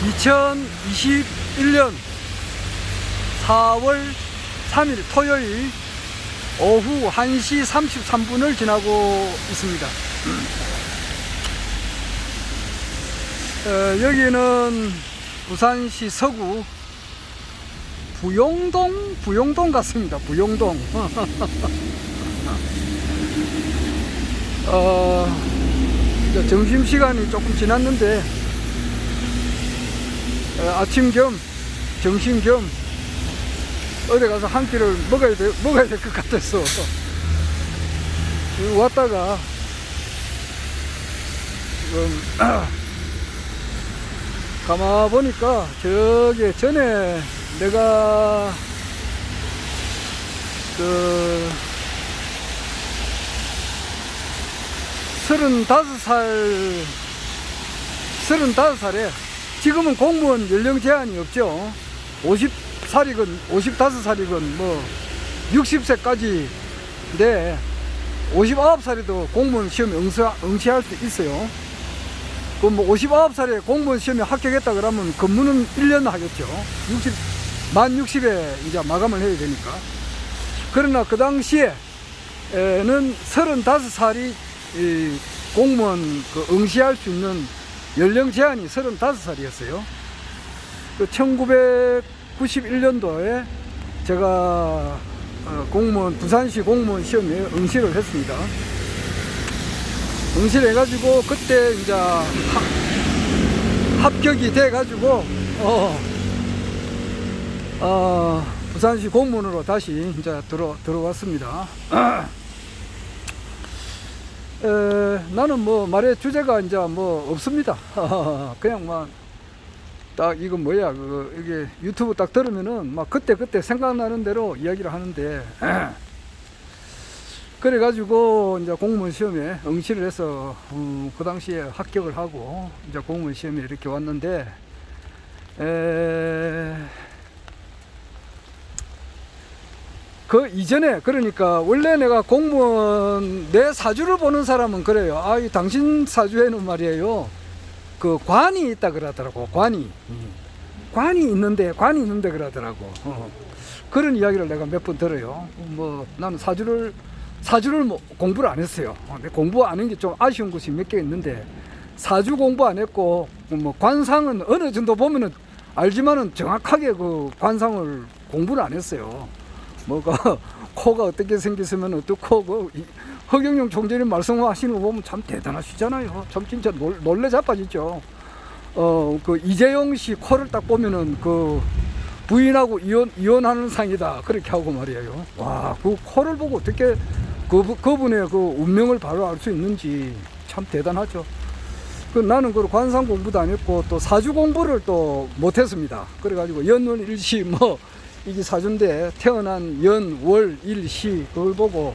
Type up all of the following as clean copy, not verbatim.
2021년 4월 3일 토요일 오후 1시 33분을 지나고 있습니다. 여기는 부산시 서구 부용동 같습니다. 부용동. 이제 점심시간이 조금 지났는데 아침 겸 점심 겸 어디 가서 한 끼를 먹어야 될 것 같아서 왔다가 지금 가만 보니까 저기 전에 내가 그 35살에 지금은 공무원 연령 제한이 없죠. 50살이건 55살이건 뭐 60세까지인데 59살에도 공무원 시험에 응시할 수 있어요. 그럼 뭐 59살에 공무원 시험에 합격했다 그러면 근무는 1년 하겠죠. 만 60에 이제 마감을 해야 되니까. 그러나 그 당시에는 35살이 공무원 응시할 수 있는 연령 제한이 35살이었어요. 그 1991년도에 제가 부산시 공무원 시험에 응시를 했습니다. 응시를 해가지고 그때 이제 합격이 돼가지고 부산시 공무원으로 다시 이제 들어왔습니다. 나는 뭐 말의 주제가 이제 뭐 없습니다. 그냥 막 딱 이건 뭐야 이게 유튜브 딱 들으면은 막 그때 생각나는 대로 이야기를 하는데 그래가지고 이제 공무원 시험에 응시를 해서 그 당시에 합격을 하고 이제 공무원 시험에 이렇게 왔는데 그 이전에 그러니까 원래 내가 공무원 내 사주를 보는 사람은 그래요. 이 당신 사주에는 말이에요 그 관이 있다 그러더라고. 관이 있는데 그러더라고. 그런 이야기를 내가 몇 번 들어요. 뭐 나는 사주를 뭐 공부를 안 했어요. 공부 안 한 게 좀 아쉬운 것이 몇 개 있는데 사주 공부 안 했고 뭐 관상은 어느 정도 보면은 알지만은 정확하게 그 관상을 공부를 안 했어요. 뭐가 코가 어떻게 생겼으면 어떻고 그 허경영 총재님 말씀하시는 거 보면 참 대단하시잖아요. 참 진짜 놀래 자빠지죠. 그 이재용 씨 코를 딱 보면은 그 부인하고 이혼하는 상이다 그렇게 하고 말이에요. 와, 그 코를 보고 어떻게 그분의 그 운명을 바로 알 수 있는지 참 대단하죠. 나는 그 관상 공부도 안 했고 또 사주 공부를 또 못했습니다. 그래가지고 연월일시 뭐 이게 사주인데 태어난 연, 월, 일, 시 그걸 보고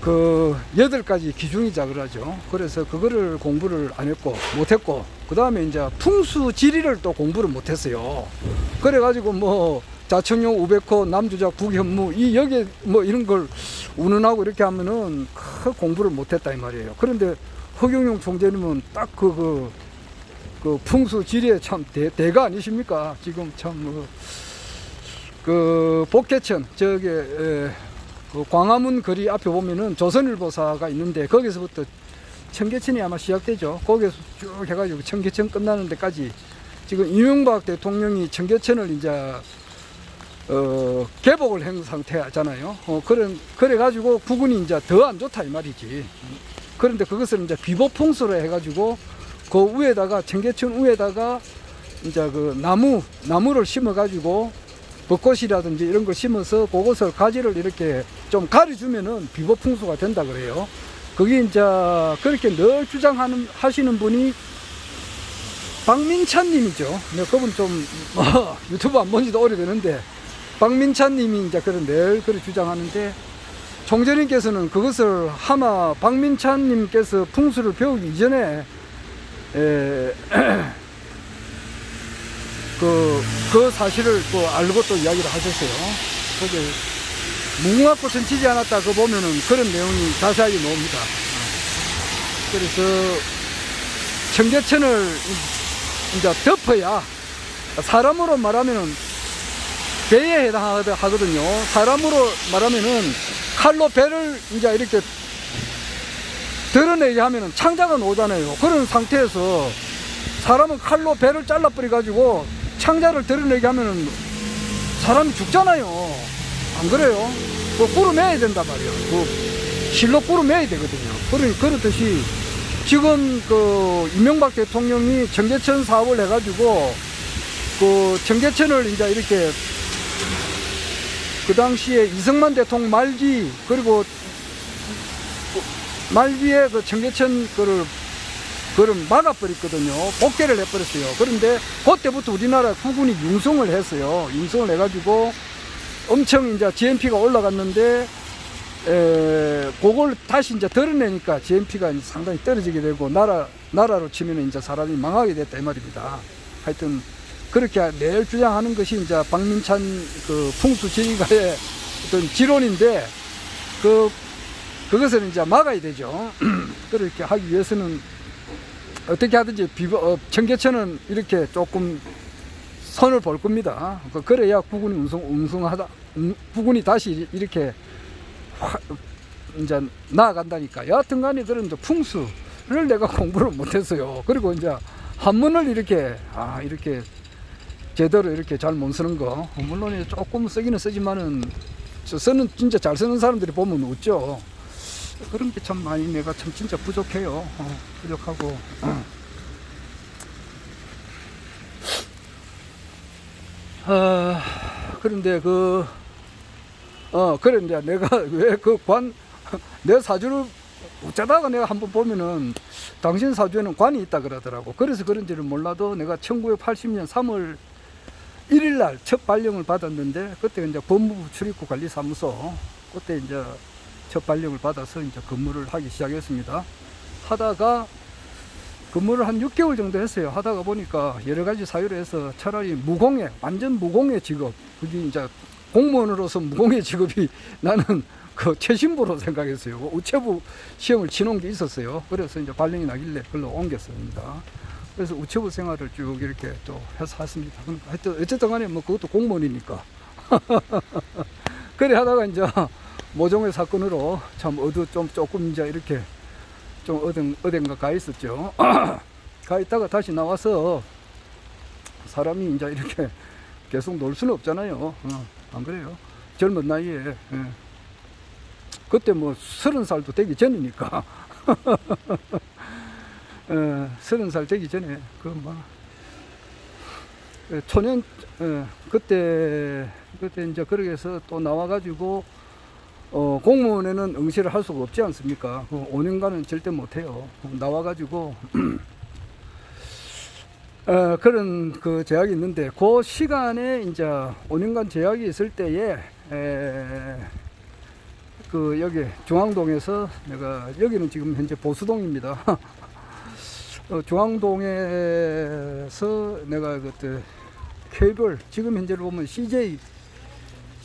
그 8가지 기중이자 그러죠. 그래서 그거를 공부를 안 했고 못했고 그 다음에 이제 풍수 지리를 또 공부를 못했어요. 그래가지고 뭐 자청용 우백호 남주작 북현무 여기에 뭐 이런 걸 운운하고 이렇게 하면은 공부를 못했다 이 말이에요. 그런데 허경영 총재님은 딱 그 풍수 지리에 참 대가 아니십니까? 지금 참 그 복개천 저기 그 광화문 거리 앞에 보면은 조선일보사가 있는데 거기서부터 청계천이 아마 시작되죠. 거기서 쭉 해가지고 청계천 끝나는 데까지 지금 이명박 대통령이 청계천을 이제 개복을 한 상태잖아요. 그래가지고 부근이 이제 더 안 좋다 이 말이지. 그런데 그것을 이제 귀보풍수로 해가지고 그 위에다가 청계천 위에다가 이제 그 나무를 심어가지고 벚꽃이라든지 이런 걸 심어서 그것을 가지를 이렇게 좀 가려주면은 비보풍수가 된다 그래요. 그게 이제 그렇게 늘 주장하시는 분이 박민찬님이죠. 그분 좀 유튜브 안 본 지도 오래되는데 박민찬님이 이제 늘 그렇게 주장하는데 총재님께서는 그것을 아마 박민찬님께서 풍수를 배우기 이전에 그 사실을 또 알고 또 이야기를 하셨어요. 그게 무궁화꽃은 지지 않았다 그 보면은 그런 내용이 자세하게 나옵니다. 그래서 청계천을 이제 덮어야, 사람으로 말하면은 배에 해당하거든요. 사람으로 말하면은 칼로 배를 이제 이렇게 드러내게 하면은 창자가 나오잖아요. 그런 상태에서 사람은 칼로 배를 잘라버려 가지고 창자를 드러내게 하면은 사람이 죽잖아요. 안 그래요? 그 꿇어매야 된단 말이에요. 그 실로 꿇어매야 되거든요. 그렇듯이 지금 그 이명박 대통령이 청계천 사업을 해가지고 그 청계천을 이제 이렇게 그 당시에 이승만 대통령 말기, 그리고 말기에 그 청계천 그를 막아버렸거든요. 복개를 해버렸어요. 그런데 그때부터 우리나라 국군이 융성을 했어요. 융성을 해가지고 엄청 이제 GNP가 올라갔는데, 그걸 다시 이제 드러내니까 GNP가 상당히 떨어지게 되고, 나라로 치면 이제 사람이 망하게 됐다 이 말입니다. 하여튼 그렇게 매일 주장하는 것이 이제 박민찬 그 풍수지휘가의 어떤 지론인데, 그것을 이제 막아야 되죠. 그렇게 하기 위해서는 어떻게 하든지 청계천은 이렇게 조금 선을 볼 겁니다. 그래야 국군이 국군이 다시 이렇게 이제 나아간다니까. 여하튼 간에 그런 풍수를 내가 공부를 못했어요. 그리고 이제 한문을 이렇게 제대로 이렇게 잘 못 쓰는 거, 물론 조금 쓰기는 쓰지만은 진짜 잘 쓰는 사람들이 보면 웃죠. 그런 게 참 많이 내가 참 진짜 부족해요. 부족하고. 그런데 그런데 내가 왜 내 사주를 어쩌다가 내가 한번 보면은 당신 사주에는 관이 있다 그러더라고. 그래서 그런지를 몰라도 내가 1980년 3월 1일 날 첫 발령을 받았는데, 그때 이제 법무부 출입구 관리사무소, 그때 이제 첫 발령을 받아서 이제 근무를 하기 시작했습니다. 하다가 근무를 한 6개월 정도 했어요. 하다가 보니까 여러 가지 사유로 해서 차라리 완전 무공의 직업, 그게 이제 공무원으로서 무공의 직업이 나는 그 최신부로 생각했어요. 우체부 시험을 치는 게 있었어요. 그래서 이제 발령이 나길래 그걸로 옮겼습니다. 그래서 우체부 생활을 쭉 이렇게 또 해서 했습니다. 하여튼 어쨌든 간에 뭐 그것도 공무원이니까. 그래 하다가 이제 모종의 사건으로 참 조금 이제 이렇게 좀 어딘가 가 있었죠. 가 있다가 다시 나와서 사람이 이제 이렇게 계속 놀 수는 없잖아요. 안 그래요? 젊은 나이에. 그때 뭐 30살도 되기 전이니까. 30살 되기 전에 초년, 그때 이제 그렇게 해서 또 나와가지고 공무원에는 응시를 할 수가 없지 않습니까? 5년간은 절대 못해요. 나와가지고 그런 그 제약이 있는데, 그 시간에 이제 5년간 제약이 있을 때에 여기 중앙동에서 여기는 지금 현재 보수동입니다. 중앙동에서 내가 그때 케이블, 지금 현재로 보면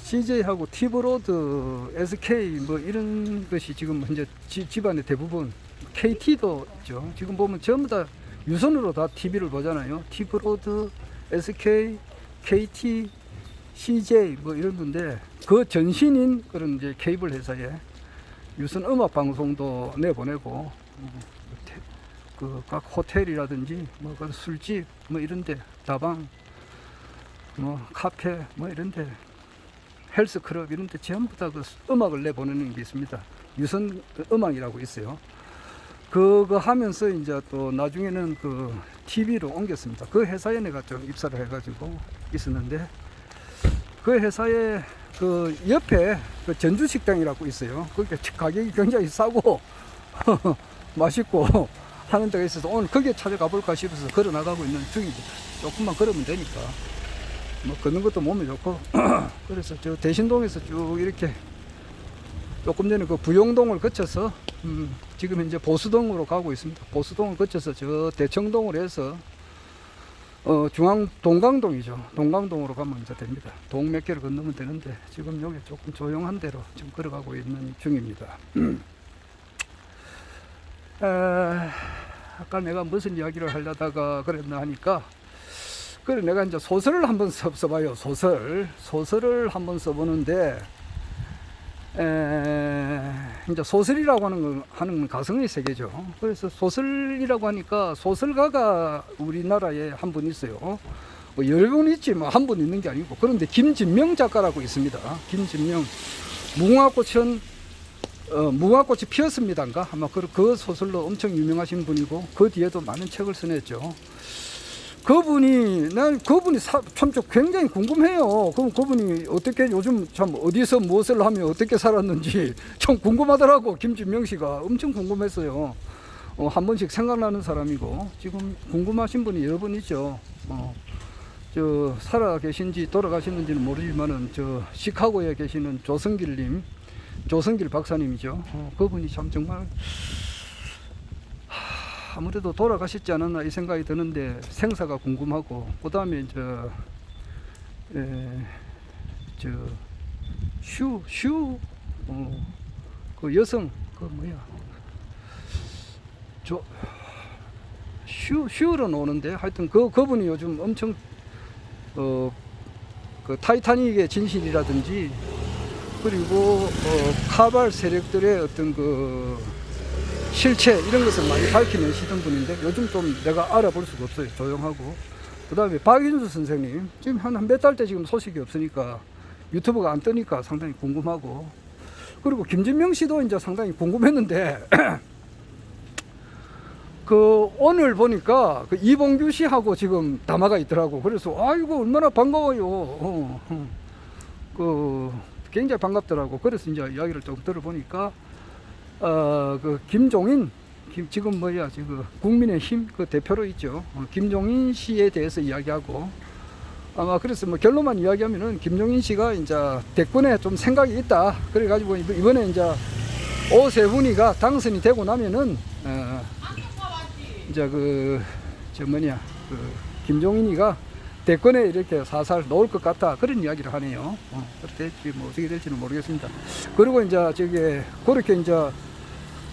CJ하고 티브로드, SK 뭐 이런 것이 지금 현재 집안의 대부분, KT도 있죠. 지금 보면 전부 다 유선으로 다 TV를 보잖아요. 티브로드, SK, KT, CJ 뭐 이런 건데, 그 전신인 그런 이제 케이블 회사에 유선 음악 방송도 내보내고, 각 호텔이라든지 뭐 술집 뭐 이런데, 다방 뭐 카페 뭐 이런데, 헬스클럽 이런데 전부 다 그 음악을 내보내는 게 있습니다. 유선 음악이라고 있어요. 그거 하면서 이제 또 나중에는 그 TV로 옮겼습니다. 그 회사에 내가 좀 입사를 해가지고 있었는데, 그 회사에 그 옆에 그 전주식당이라고 있어요. 그게 가격이 굉장히 싸고 맛있고 하는 데가 있어서 오늘 거기에 찾아가 볼까 싶어서 걸어 나가고 있는 중입니다. 조금만 걸으면 되니까. 뭐 걷는 것도 몸에 좋고. 그래서 저 대신동에서 쭉 이렇게 조금 전에 그 부용동을 거쳐서 지금 현재 보수동으로 가고 있습니다. 보수동을 거쳐서 저 대청동으로 해서 동강동이죠. 동강동으로 가면 이제 됩니다. 동 몇 개를 건너면 되는데, 지금 여기 조금 조용한 데로 지금 걸어가고 있는 중입니다. 아까 내가 무슨 이야기를 하려다가 그랬나 하니까, 그래 내가 이제 소설을 한번 써봐요. 소설을 한번 써보는데, 이제 소설이라고 하는 가성의 세계죠. 그래서 소설이라고 하니까 소설가가 우리나라에 한 분 있어요. 뭐 여러 분 있지 뭐 한 분 있는 게 아니고. 그런데 김진명 작가라고 있습니다. 김진명. 무궁화꽃이 피었습니다인가? 아마 그 소설로 엄청 유명하신 분이고, 그 뒤에도 많은 책을 써냈죠. 그분이 참 굉장히 궁금해요. 그분이 어떻게 요즘 참 어디서 무엇을 하며 어떻게 살았는지 참 궁금하더라고. 김진명 씨가 엄청 궁금했어요. 한 번씩 생각나는 사람이고, 지금 궁금하신 분이 여러 분 있죠. 저 살아 계신지 돌아가셨는지는 모르지만은 저 시카고에 계시는 조성길 박사님이죠. 그분이 참 정말 아무래도 돌아가셨지 않았나 이 생각이 드는데, 생사가 궁금하고, 그 다음에 그 여성 그 뭐야 슈로 나오는데, 하여튼 그분이 요즘 엄청 그 타이타닉의 진실이라든지, 그리고 카발 세력들의 어떤 그 실체 이런 것을 많이 밝혀내시던 분인데, 요즘 좀 내가 알아볼 수가 없어요. 조용하고. 그 다음에 박인수 선생님, 지금 한 몇 달째 지금 소식이 없으니까, 유튜브가 안 뜨니까 상당히 궁금하고, 그리고 김진명 씨도 이제 상당히 궁금했는데 그 오늘 보니까 그 이봉규 씨하고 지금 담화가 있더라고. 그래서 아이고 얼마나 반가워요. 그 굉장히 반갑더라고. 그래서 이제 이야기를 좀 들어보니까 그 김종인 지금 지금 국민의힘 그 대표로 있죠. 김종인 씨에 대해서 이야기하고, 아마 그래서 뭐 결론만 이야기하면은 김종인 씨가 이제 대권에 좀 생각이 있다. 그래가지고 이번에 이제 오세훈이가 당선이 되고 나면은 이제 그 김종인이가 대권에 이렇게 살살 놓을 것 같다, 그런 이야기를 하네요. 그렇게 될지 뭐 어떻게 될지는 모르겠습니다. 그리고 이제 그렇게 이제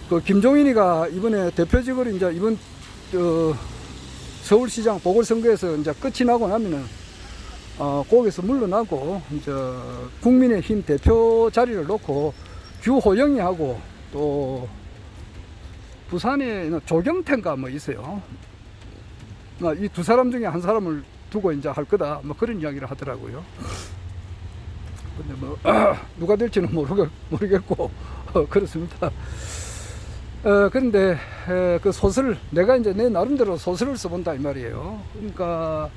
그 김종인이가 이번에 대표직으로 이제 이번 서울시장 보궐선거에서 이제 끝이 나고 나면은 거기서 물러나고 이제 국민의힘 대표 자리를 놓고 주호영이하고 또 부산에 조경태인가 뭐 있어요. 이 두 사람 중에 한 사람을 두고 이제 할 거다, 뭐 그런 이야기를 하더라고요. 근데 뭐 누가 될지는 모르겠고 그렇습니다. 그런데 그 소설, 내가 이제 내 나름대로 소설을 써본다 이 말이에요. 그러니까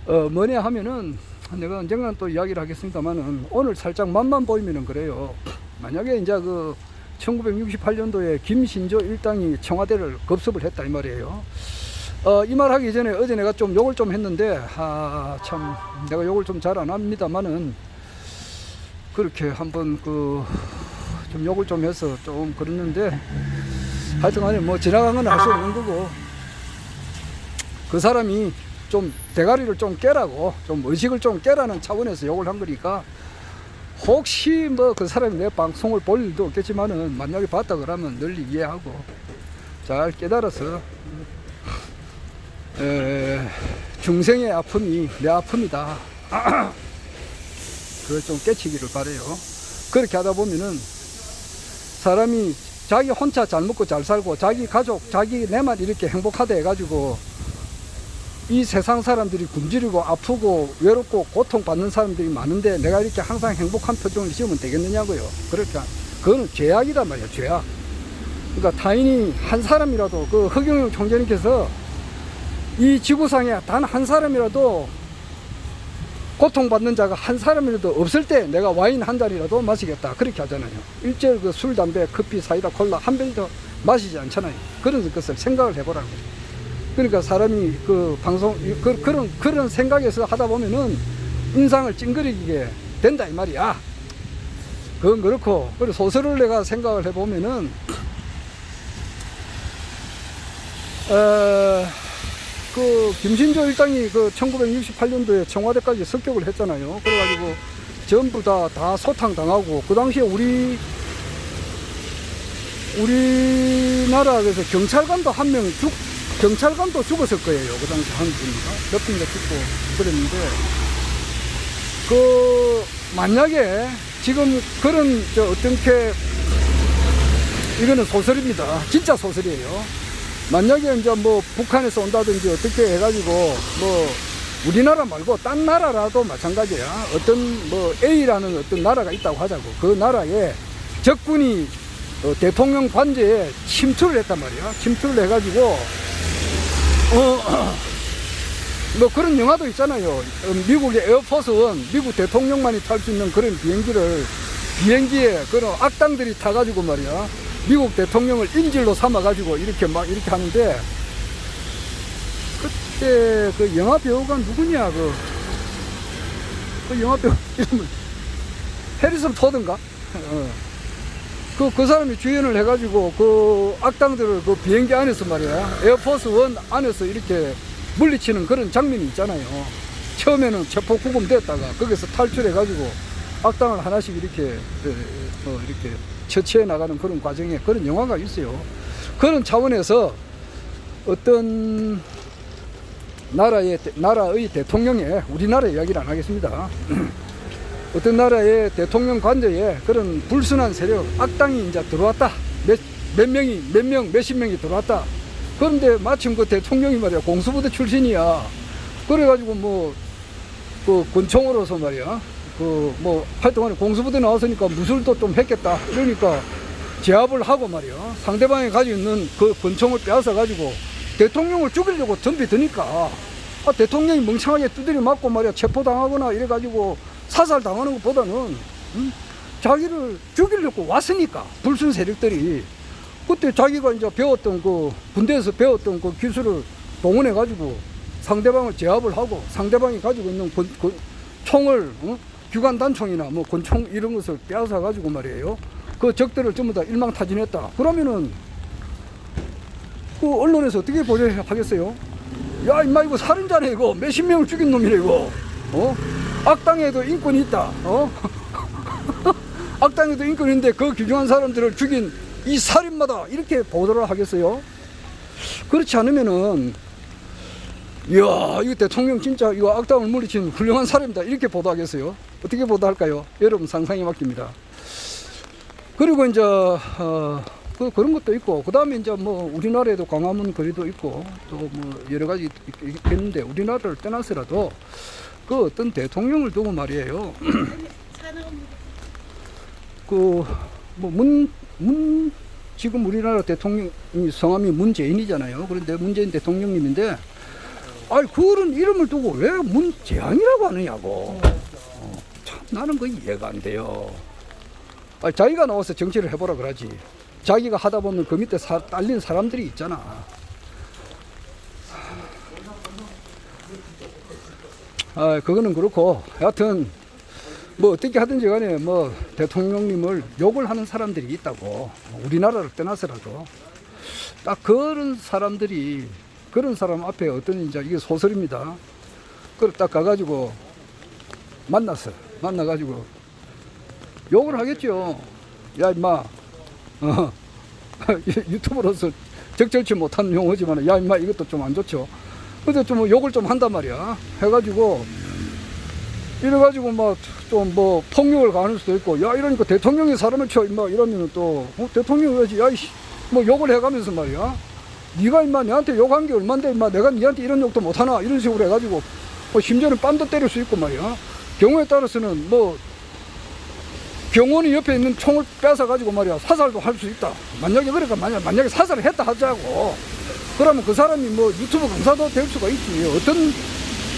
뭐냐 하면은, 내가 언젠간 또 이야기를 하겠습니다만은, 오늘 살짝 맛만 보이면은 그래요. 만약에 이제 그 1968년도에 김신조 일당이 청와대를 급습을 했다 이 말이에요. 이 말 하기 전에 어제 내가 좀 욕을 좀 했는데, 참 내가 욕을 좀 잘 안 합니다만은, 그렇게 한번 좀 욕을 좀 해서 좀 그랬는데, 하여튼간에 뭐 지나간 건 알 수 없는 거고, 그 사람이 좀 대가리를 좀 깨라고, 좀 의식을 좀 깨라는 차원에서 욕을 한 거니까, 혹시 뭐 그 사람이 내 방송을 볼 일도 없겠지만은, 만약에 봤다 그러면 널리 이해하고 잘 깨달아서 중생의 아픔이 내 아픔이다, 그걸 좀 깨치기를 바래요. 그렇게 하다 보면은 사람이 자기 혼자 잘 먹고 잘 살고, 자기 가족, 자기 내만 이렇게 행복하다 해가지고 이 세상 사람들이 굶주리고 아프고 외롭고 고통받는 사람들이 많은데, 내가 이렇게 항상 행복한 표정을 지으면 되겠느냐고요. 그러니까 그거는 죄악이란 말이에요. 죄악. 그러니까 타인이 한 사람이라도, 그 허경영 총재님께서 이 지구상에 단 한 사람이라도 고통받는 자가 한 사람이라도 없을 때 내가 와인 한 잔이라도 마시겠다, 그렇게 하잖아요. 일절 그 술, 담배, 커피, 사이다, 콜라 한 병도 마시지 않잖아요. 그런 것을 생각을 해보라고. 그러니까 사람이 그 방송, 그런 생각에서 하다 보면은 인상을 찡그리게 된다 이 말이야. 그건 그렇고, 그리고 소설을 내가 생각을 해보면은 그 김신조 일당이 그 1968년도에 청와대까지 습격을 했잖아요. 그래가지고 전부 다 소탕 당하고, 그 당시에 우리 우리나라에서 경찰관도 한 명 경찰관도 죽었을 거예요. 그 당시 한 분인가? 몇 분인가 죽고 그랬는데, 만약에 지금 그런, 어떻게, 이거는 소설입니다. 진짜 소설이에요. 만약에 이제 뭐 북한에서 온다든지 어떻게 해가지고 뭐 우리나라 말고 딴 나라라도 마찬가지야. 어떤 뭐 A라는 어떤 나라가 있다고 하자고. 그 나라에 적군이 대통령 관저에 침투를 했단 말이야. 침투를 해가지고 뭐 그런 영화도 있잖아요. 미국의 에어포스원, 미국 대통령만이 탈 수 있는 그런 비행기에 그런 악당들이 타가지고 말이야. 미국 대통령을 인질로 삼아가지고 이렇게 막 이렇게 하는데, 그때 그 영화 배우가 누구냐, 그 영화 배우 이름을 해리슨 포드인가? 그 사람이 주연을 해가지고 그 악당들을 그 비행기 안에서 말이야, 에어포스 원 안에서 이렇게 물리치는 그런 장면이 있잖아요. 처음에는 체포 구금됐다가 거기서 탈출해가지고 악당을 하나씩 이렇게 이렇게 처치해 나가는 그런 과정에 그런 영화가 있어요. 그런 차원에서 어떤 나라의 대통령의, 우리나라 이야기를 안 하겠습니다. 어떤 나라의 대통령 관저에 그런 불순한 세력, 악당이 이제 들어왔다. 몇십 명이 들어왔다. 그런데 마침 그 대통령이 말이야, 공수부대 출신이야. 그래가지고 뭐, 그 권총으로서 말이야, 하여튼 공수부대 나왔으니까 무술도 좀 했겠다. 이러니까 제압을 하고 말이야, 상대방이 가지고 있는 그 권총을 빼앗아가지고 대통령을 죽이려고 덤비 드니까, 대통령이 멍청하게 두드려 맞고 말이야, 체포당하거나 이래가지고 사살당하는 것보다는, 자기를 죽이려고 왔으니까, 불순 세력들이. 그때 자기가 이제 배웠던 군대에서 배웠던 그 기술을 동원해가지고 상대방을 제압을 하고, 상대방이 가지고 있는 총을, 규관 단총이나 뭐 권총 이런 것을 빼앗아 가지고 말이에요, 그 적들을 전부 다 일망타진했다. 그러면은 그 언론에서 어떻게 보도하겠어요? 야, 임마, 이거 살인자네, 이거 몇십 명을 죽인 놈이네, 이거. 악당에도 인권이 있다. 악당에도 인권이 있는데 그 귀중한 사람들을 죽인 이 살인마다, 이렇게 보도를 하겠어요? 그렇지 않으면은, 이야, 이거 대통령 진짜 이거 악당을 물리친 훌륭한 사람이다, 이렇게 보도하겠어요? 어떻게 보도할까요? 여러분 상상에 맡깁니다. 그리고 이제 그런 것도 있고, 그 다음에 이제 뭐 우리나라에도 광화문 거리도 있고 또 뭐 여러 가지 있겠는데, 우리나라를 떠나서라도 그 어떤 대통령을 두고 말이에요. 지금 우리나라 대통령 성함이 문재인이잖아요. 그런데 문재인 대통령님인데, 그런 이름을 두고 왜 문재앙이라고 하느냐고. 참 나는 그 이해가 안 돼요. 자기가 나와서 정치를 해보라 그러지. 자기가 하다 보면 그 밑에 딸린 사람들이 있잖아. 그거는 그렇고, 여하튼 뭐 어떻게 하든지 간에 뭐 대통령님을 욕을 하는 사람들이 있다고. 우리나라를 떠나서라도 딱 그런 사람들이, 그런 사람 앞에 어떤, 이제 이게 소설입니다. 그걸 딱 가가지고 만나가지고 욕을 하겠죠. 야, 임마, 유튜브로서 적절치 못한 용어지만, 야, 임마, 이것도 좀 안 좋죠. 근데 좀 욕을 좀 한단 말이야. 해가지고, 이래가지고 막 좀 뭐 폭력을 가할 수도 있고, 야, 이러니까 대통령이 사람을 쳐, 임마, 이러면은 또, 대통령이 왜지? 야, 이씨, 뭐 욕을 해가면서 말이야. 네가 임마 내한테 욕한 게 얼만데, 임마, 내가 니한테 이런 욕도 못하나? 이런 식으로 해가지고, 심지어는 빤도 때릴 수 있고 말이야. 경우에 따라서는 뭐, 병원이 옆에 있는 총을 뺏어가지고 말이야, 사살도 할 수 있다. 만약에 그러니까 만약에 사살을 했다 하자고. 그러면 그 사람이 뭐 유튜브 강사도 될 수가 있지. 어떤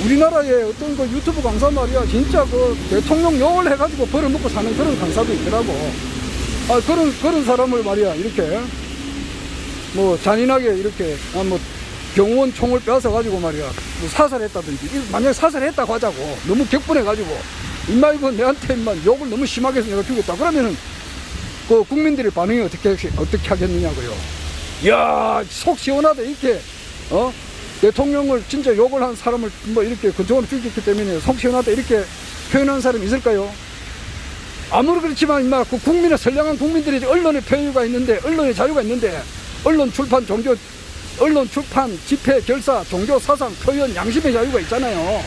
우리나라의 어떤 그 유튜브 강사 말이야, 진짜 그 대통령 욕을 해가지고 벌어먹고 사는 그런 강사도 있더라고. 그런 사람을 말이야, 이렇게 뭐 잔인하게 이렇게 뭐 병원 총을 뺏어가지고 말이야, 뭐 사살했다든지. 만약에 사살했다고 하자고. 너무 격분해가지고, 임마, 이거 내한테 임마 욕을 너무 심하게 해서 내가 죽였다. 그러면은 그 국민들의 반응이 어떻게 하겠느냐고요. 이야, 속 시원하다, 이렇게 대통령을 진짜 욕을 한 사람을 뭐 이렇게 근처으로 죽였기 때문에 속 시원하다, 이렇게 표현하는 사람이 있을까요? 아무리 그렇지만 임마 그 국민의 선량한 국민들이 언론의 표현가 있는데 언론의 자유가 있는데 언론 출판 종교 언론 출판 집회 결사 종교 사상 표현 양심의 자유가 있잖아요.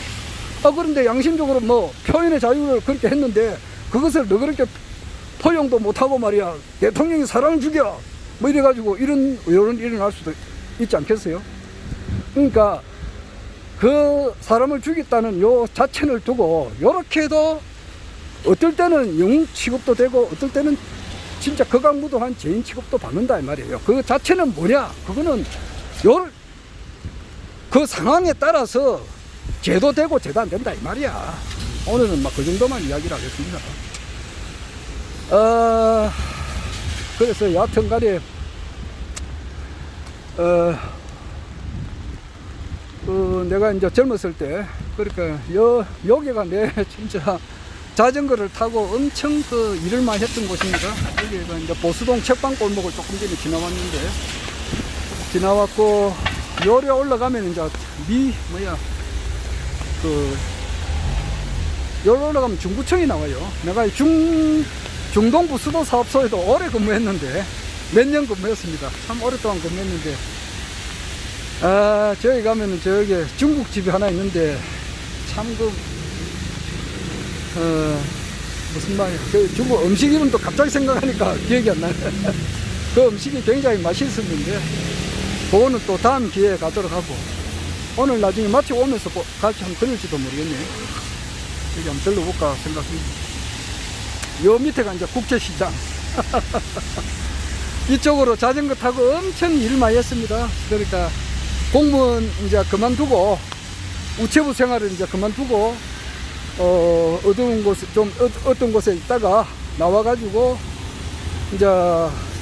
그런데 양심적으로 뭐 표현의 자유를 그렇게 했는데 그것을 너그럽게 포용도 못하고 말이야 대통령이 사람을 죽여 뭐 이래가지고 이런 여론이 일어날 수도 있지 않겠어요? 그러니까 그 사람을 죽였다는 요 자체를 두고 요렇게도 어떨 때는 영웅 취급도 되고 어떨 때는 진짜 극악무도한 죄인 취급도 받는다 이 말이에요. 그 자체는 뭐냐? 그거는 그 상황에 따라서 죄도 되고 죄도 안 된다 이 말이야. 오늘은 막 그 정도만 이야기를 하겠습니다. 그래서 여하튼간에 내가 이제 젊었을 때 그러니까 여기가 내 진짜 자전거를 타고 엄청 그 일을 많이 했던 곳입니다. 여기가 이제 보수동 책방 골목을 조금 전에 지나왔는데 지나왔고 요래 올라가면 이제 요래 올라가면 중구청이 나와요. 내가 중동부 수도사업소에도 오래 근무했는데 몇 년 근무했습니다. 참 오랫동안 근무했는데 저기 가면은 저기 중국집이 하나 있는데 참 무슨 말이야. 그 중국 음식 이름도 갑자기 생각하니까 기억이 안 나네. 그 음식이 굉장히 맛있었는데, 그거는 또 다음 기회에 가도록 하고, 오늘 나중에 마치 오면서 같이 한번 그릴지도 모르겠네. 여기 한번 들러볼까 생각합니다. 요 밑에가 이제 국제시장. 이쪽으로 자전거 타고 엄청 일 많이 했습니다. 그러니까 공무원 이제 그만두고, 우체부 생활을 이제 그만두고, 어떤 곳에 있다가 나와가지고, 이제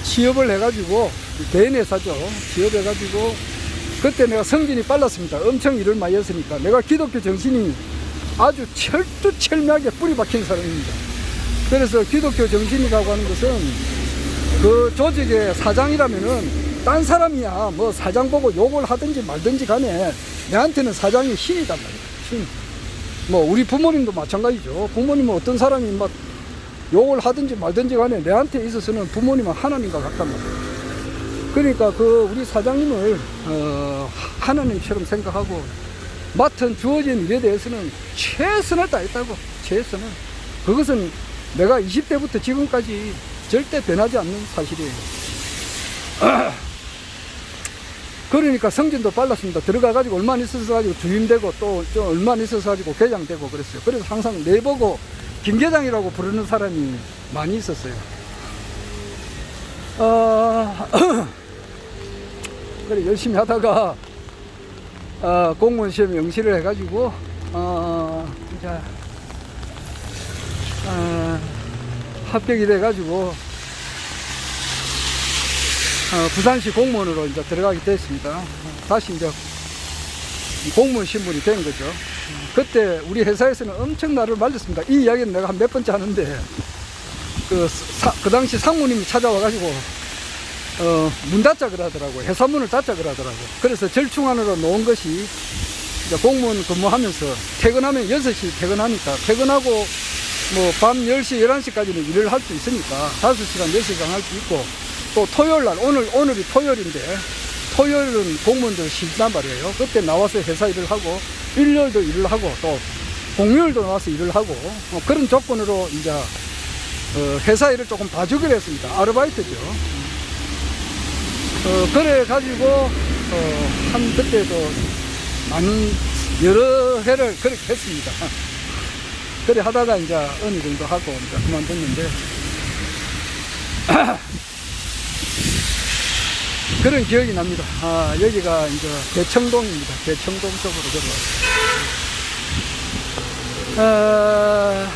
취업을 해가지고, 개인 회사죠. 취업해가지고, 그때 내가 성진이 빨랐습니다. 엄청 일을 많이 했으니까. 내가 기독교 정신이 아주 철두철미하게 뿌리 박힌 사람입니다. 그래서 기독교 정신이라고 하는 것은 그 조직의 사장이라면은 딴 사람이야 뭐 사장 보고 욕을 하든지 말든지 간에 내한테는 사장이 신이단 말이야. 신. 뭐 우리 부모님도 마찬가지죠. 부모님은 어떤 사람이 막 욕을 하든지 말든지 간에 내한테 있어서는 부모님은 하나님과 같단 말이야. 그러니까 그 우리 사장님을 하나님처럼 생각하고 맡은 주어진 일에 대해서는 최선을 다했다고. 최선을. 그것은 내가 20대부터 지금까지 절대 변하지 않는 사실이에요. 그러니까 성진도 빨랐습니다. 들어가가지고 얼마 있어서 가지고 주임되고 또 좀 얼마 있어서 가지고 계장되고 그랬어요. 그래서 항상 내보고 김계장이라고 부르는 사람이 많이 있었어요. 그래 열심히 하다가 공무원 시험에 응시를 해가지고 이제 합격이 돼가지고 부산시 공무원으로 이제 들어가게 됐습니다. 다시 이제 공무원 신분이 된 거죠. 그때 우리 회사에서는 엄청 나를 말렸습니다. 이 이야기는 내가 한 몇 번째 하는데 그 당시 상무님이 찾아와가지고 문 닫자 그러더라고요. 회사 문을 닫자 그러더라고요. 그래서 절충안으로 놓은 것이 이제 공무원 근무하면서 퇴근하면 6시 퇴근하니까 퇴근하고 뭐 밤 10시, 11시까지는 일을 할 수 있으니까 5시간, 6시간 할 수 있고 또 토요일 날, 오늘이 토요일인데 토요일은 공무원들 쉰단 말이에요. 그때 나와서 회사 일을 하고 일요일도 일을 하고 또 공휴일도 나와서 일을 하고 그런 조건으로 이제 회사 일을 조금 봐주기로 했습니다. 아르바이트죠. 그래 가지고 한 그때도 여러 해를 그렇게 했습니다. 그래 하다가 이제 어느 정도 하고 이제 그만뒀는데 그런 기억이 납니다. 여기가 이제 대청동입니다. 대청동 쪽으로 들어왔어요.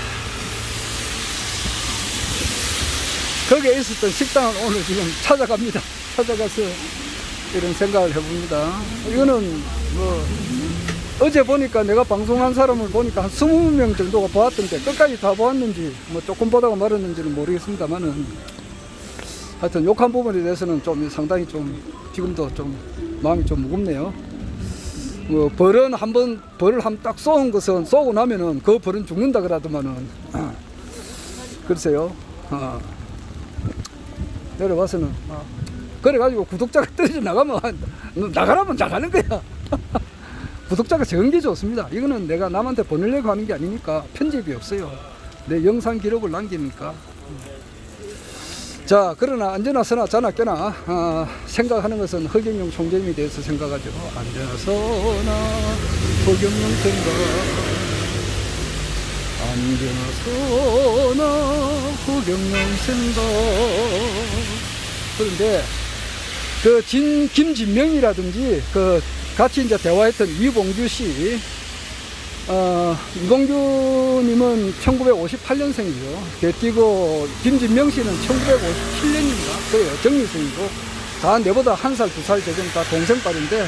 거기에 있었던 식당을 오늘 지금 찾아갑니다. 찾아가서 이런 생각을 해봅니다. 이거는 뭐 어제 보니까 내가 방송한 사람을 보니까 한 20명 정도가 보았던데 끝까지 다 보았는지 뭐 조금 보다가 말았는지는 모르겠습니다만은 하여튼 욕한 부분에 대해서는 좀 상당히 좀 지금도 좀 마음이 좀 무겁네요. 뭐 벌을 한 딱 쏘은 것은 쏘고 나면은 그 벌은 죽는다 그러더만은 글쎄요. 내려와서는 그래가지고 구독자가 떨어져 나가면 나가라면 나가는 거야. 구독자가 적은 게 좋습니다. 이거는 내가 남한테 보내려고 하는 게 아니니까 편집이 없어요. 내 영상 기록을 남기니까. 자, 그러나 앉으나 서나 자나 껴나 생각하는 것은 허경영 총재님에 대해서 생각하죠. 앉으나 서나 허경영 생각, 앉으나 서나 허경영 생각. 그런데 그 김진명이라든지 그 같이 이제 대화했던 이봉규 씨, 이봉규님은 1958년생이죠. 개띠고 김진명 씨는 1957년인가 그래요. 정리생이고 다 내보다 1살, 2살 되는 다 동생딸인데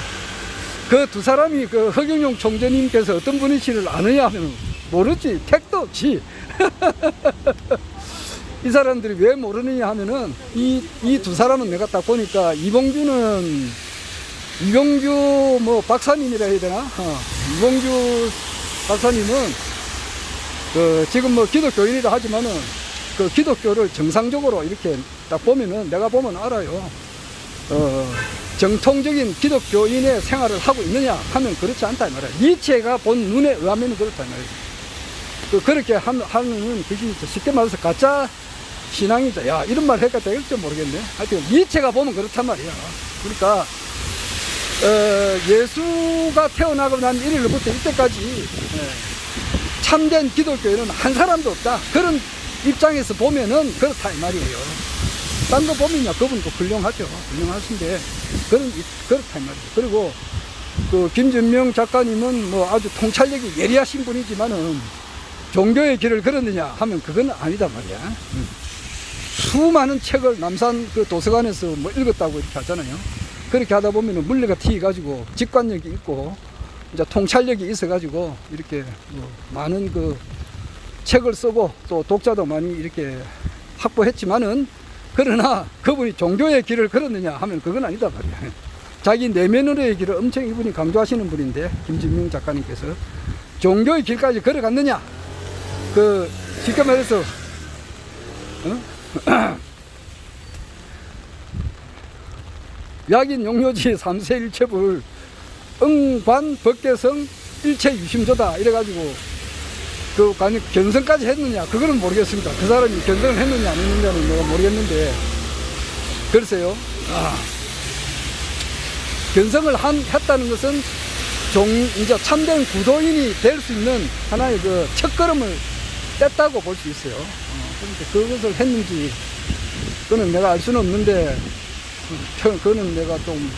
그 두 사람이 그 허경영 총재님께서 어떤 분이신지를 아느냐 하면 모르지. 택도 없지. 이 사람들이 왜 모르느냐 하면은 이 두 사람은 내가 딱 보니까 이봉규 뭐 박사님이라 해야 되나? 이봉규 박사님은 그 지금 뭐 기독교인이라 하지만은 그 기독교를 정상적으로 이렇게 딱 보면은 내가 보면 알아요. 정통적인 기독교인의 생활을 하고 있느냐 하면 그렇지 않다 이 말이야. 니체가 본 눈에 의하면 그렇다 이 말이야. 그렇게 하는 그게 쉽게 말해서 가짜 신앙이다. 야, 이런 말 해가 될지 모르겠네. 하여튼 니체가 보면 그렇단 말이야. 그러니까 예수가 태어나고 난 일일부터 이때까지 참된 기독교인은 한 사람도 없다. 그런 입장에서 보면은 그렇다 이 말이에요. 딴 거 보면요, 그분도 훌륭하죠. 훌륭하신데 그렇다 이 말이에요. 그리고 그 김준명 작가님은 뭐 아주 통찰력이 예리하신 분이지만은 종교의 길을 걸었느냐 하면 그건 아니다 말이야. 수많은 책을 남산 그 도서관에서 뭐 읽었다고 이렇게 하잖아요. 그렇게 하다 보면은 물레가 튀어가지고 직관력이 있고 이제 통찰력이 있어가지고 이렇게 뭐 많은 그 책을 쓰고 또 독자도 많이 이렇게 확보했지만은 그러나 그분이 종교의 길을 걸었느냐 하면 그건 아니다 말이야. 자기 내면으로의 길을 엄청 이분이 강조하시는 분인데 김진명 작가님께서 종교의 길까지 걸어갔느냐? 그 쉽게 말해서 약인 용료지 3세 일체불 응관 법계성 일체 유심조다 이래가지고 그 관이 견성까지 했느냐 그거는 모르겠습니다. 그 사람이 견성을 했느냐 안 했느냐는 내가 모르겠는데 글쎄요. 견성을 했다는 것은 이제 참된 구도인이 될 수 있는 하나의 그 첫걸음을 뗐다고 볼 수 있어요. 그런데 그것을 했는지 그거는 내가 알 수는 없는데 그거는 내가 좀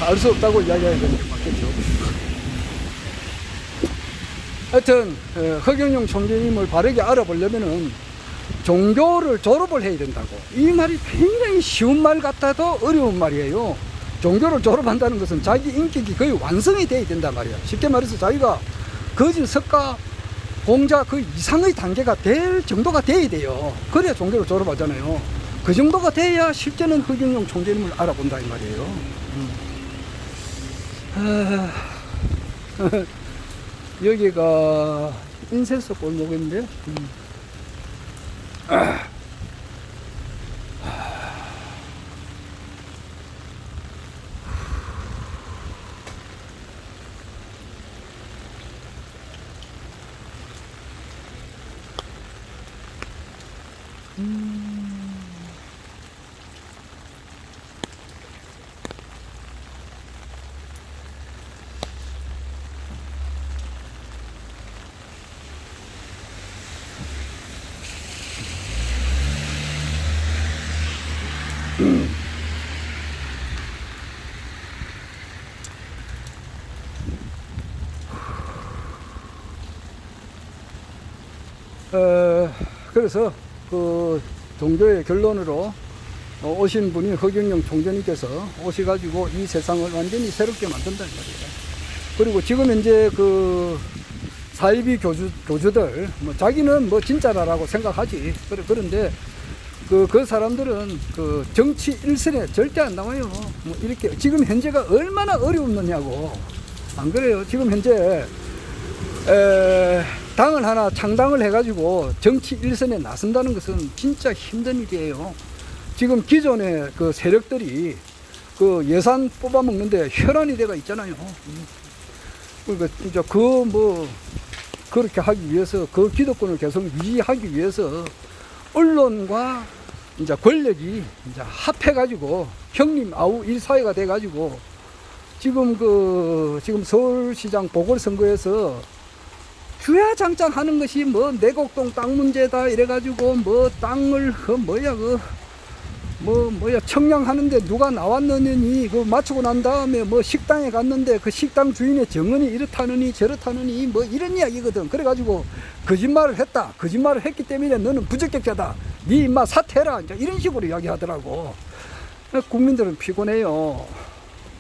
알 수 없다고 이야기해야 되는 게 맞겠죠. 하여튼 허경영 총재님을 바르게 알아보려면은 종교를 졸업을 해야 된다고. 이 말이 굉장히 쉬운 말 같아도 어려운 말이에요. 종교를 졸업한다는 것은 자기 인격이 거의 완성이 돼야 된단 말이야. 쉽게 말해서 자기가 거진 석가 공자 그 이상의 단계가 될 정도가 돼야 돼요. 그래야 종교를 졸업하잖아요. 그 정도가 돼야 실제는 허경영 총재님을 알아본다 이 말이에요. 여기가 인쇄소 골목인데 그래서 그 종교의 결론으로 오신 분이 허경영 총재님께서 오셔가지고 이 세상을 완전히 새롭게 만든다는 말이에요. 그리고 지금 현재 그 사이비 교주들 뭐 자기는 뭐 진짜라고 생각하지. 그런데 그 사람들은 그 정치 일선에 절대 안 나와요. 뭐 이렇게 지금 현재가 얼마나 어려웠느냐고. 안 그래요? 지금 현재 당을 하나 창당을 해가지고 정치 일선에 나선다는 것은 진짜 힘든 일이에요. 지금 기존의 그 세력들이 그 예산 뽑아먹는데 혈안이 돼가 있잖아요. 그러니까 진짜 그렇게 하기 위해서, 그 기득권을 계속 유지하기 위해서 언론과 이제 권력이 이제 합해가지고 형님 아우 1사회가 돼가지고 지금 서울시장 보궐선거에서 주야장창 하는 것이 뭐 내곡동 땅 문제다 이래가지고 뭐 땅을 청량하는데 누가 나왔느니 그 맞추고 난 다음에 뭐 식당에 갔는데 그 식당 주인의 정언이 이렇다느니 저렇다느니 뭐 이런 이야기거든. 그래가지고 거짓말을 했다. 거짓말을 했기 때문에 너는 부적격자다. 네 임마 사퇴해라. 이제 이런 식으로 이야기하더라고. 국민들은 피곤해요.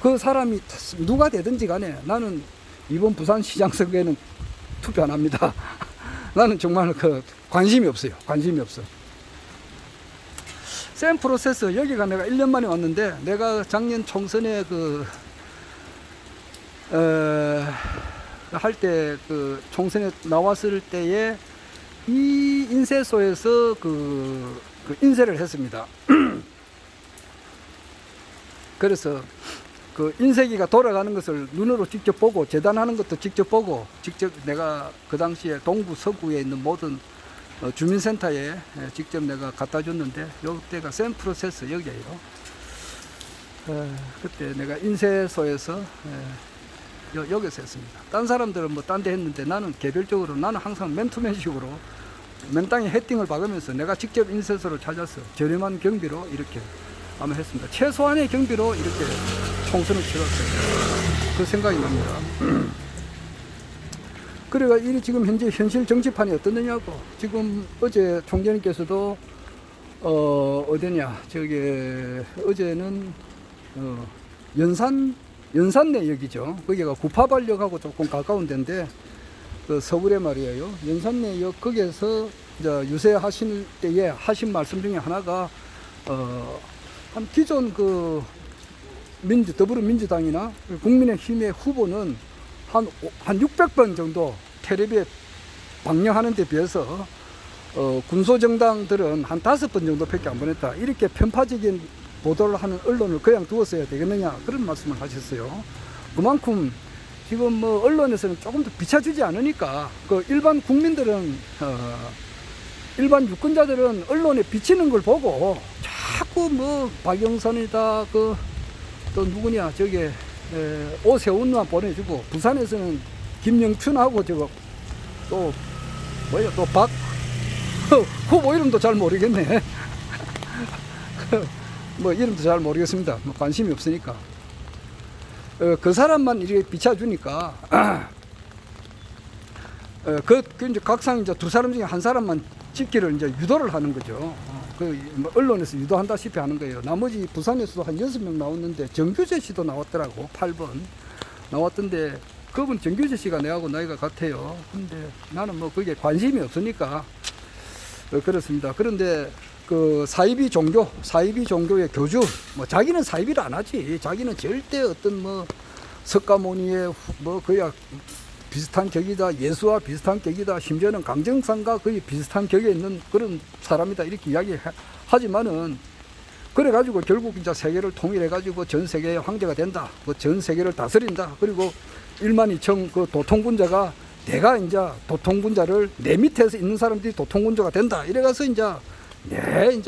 그 사람이 누가 되든지 간에 나는 이번 부산시장 선거에는 투표 안 합니다. 나는 정말 관심이 없어요. 관심이 없어. 샘 프로세스, 여기가 내가 1년 만에 왔는데, 내가 작년 총선에 할 때 총선에 나왔을 때에 이 인쇄소에서 인쇄를 했습니다. 그래서 그 인쇄기가 돌아가는 것을 눈으로 직접 보고, 재단하는 것도 직접 보고, 직접 내가 그 당시에 동구 서구에 있는 모든 주민센터에 직접 내가 갖다 줬는데, 요때가 샘 프로세스 여기에요. 그때 내가 인쇄소에서 여기서 했습니다. 딴 사람들은 뭐 딴 데 했는데 나는 개별적으로, 나는 항상 맨투맨식으로 맨 땅에 헤딩을 박으면서 내가 직접 인쇄소를 찾아서 저렴한 경비로 이렇게 아마 했습니다. 최소한의 경비로 이렇게 총선을 치렀어요. 그 생각이 납니다. 그래가 이 지금 현재 현실 정치판이 어떻느냐고. 지금 어제 총재님께서도 어디냐, 어제는 연산내역이죠. 거기가 구파발역하고 조금 가까운 데인데, 서울에 말이에요. 연산내역 거기에서 이제 유세하실 때에 하신 말씀 중에 하나가 한 기존 더불어민주당이나 국민의힘의 후보는 한 600번 정도 텔레비에 방영하는 데 비해서 군소정당들은 한 5번 정도밖에 안 보냈다. 이렇게 편파적인 보도를 하는 언론을 그냥 두었어야 되겠느냐, 그런 말씀을 하셨어요. 그만큼 지금 뭐 언론에서는 조금 더 비춰주지 않으니까 일반 국민들은, 일반 유권자들은 언론에 비치는 걸 보고 자꾸 뭐 박영선이다, 또 누구냐, 오세훈만 보내주고, 부산에서는 김영춘하고 또 박 후보 이름도 잘 모르겠네. 뭐 이름도 잘 모르겠습니다. 뭐 관심이 없으니까. 그 사람만 이렇게 비춰주니까 이제 각상 이제 두 사람 중에 한 사람만 찍기를 이제 유도를 하는 거죠. 뭐 언론에서 유도한다시피 하는 거예요. 나머지 부산에서도 한 6명 나왔는데, 정규재 씨도 나왔더라고. 8번 나왔던데, 그분 정규재 씨가 내하고 나이가 같아요. 근데 나는 뭐 그게 관심이 없으니까 그렇습니다. 그런데 사이비 종교의 교주, 뭐 자기는 사이비를 안 하지. 자기는 절대 어떤 뭐 석가모니의 그야 비슷한 격이다, 예수와 비슷한 격이다, 심지어는 강정상과 거의 비슷한 격에 있는 그런 사람이다, 이렇게 이야기하지만은, 그래가지고 결국 이제 세계를 통일해가지고 전 세계의 황제가 된다, 전 세계를 다스린다, 그리고 1만 2천 도통군자가, 내가 이제 도통군자를, 내 밑에서 있는 사람들이 도통군자가 된다, 이래가서 이제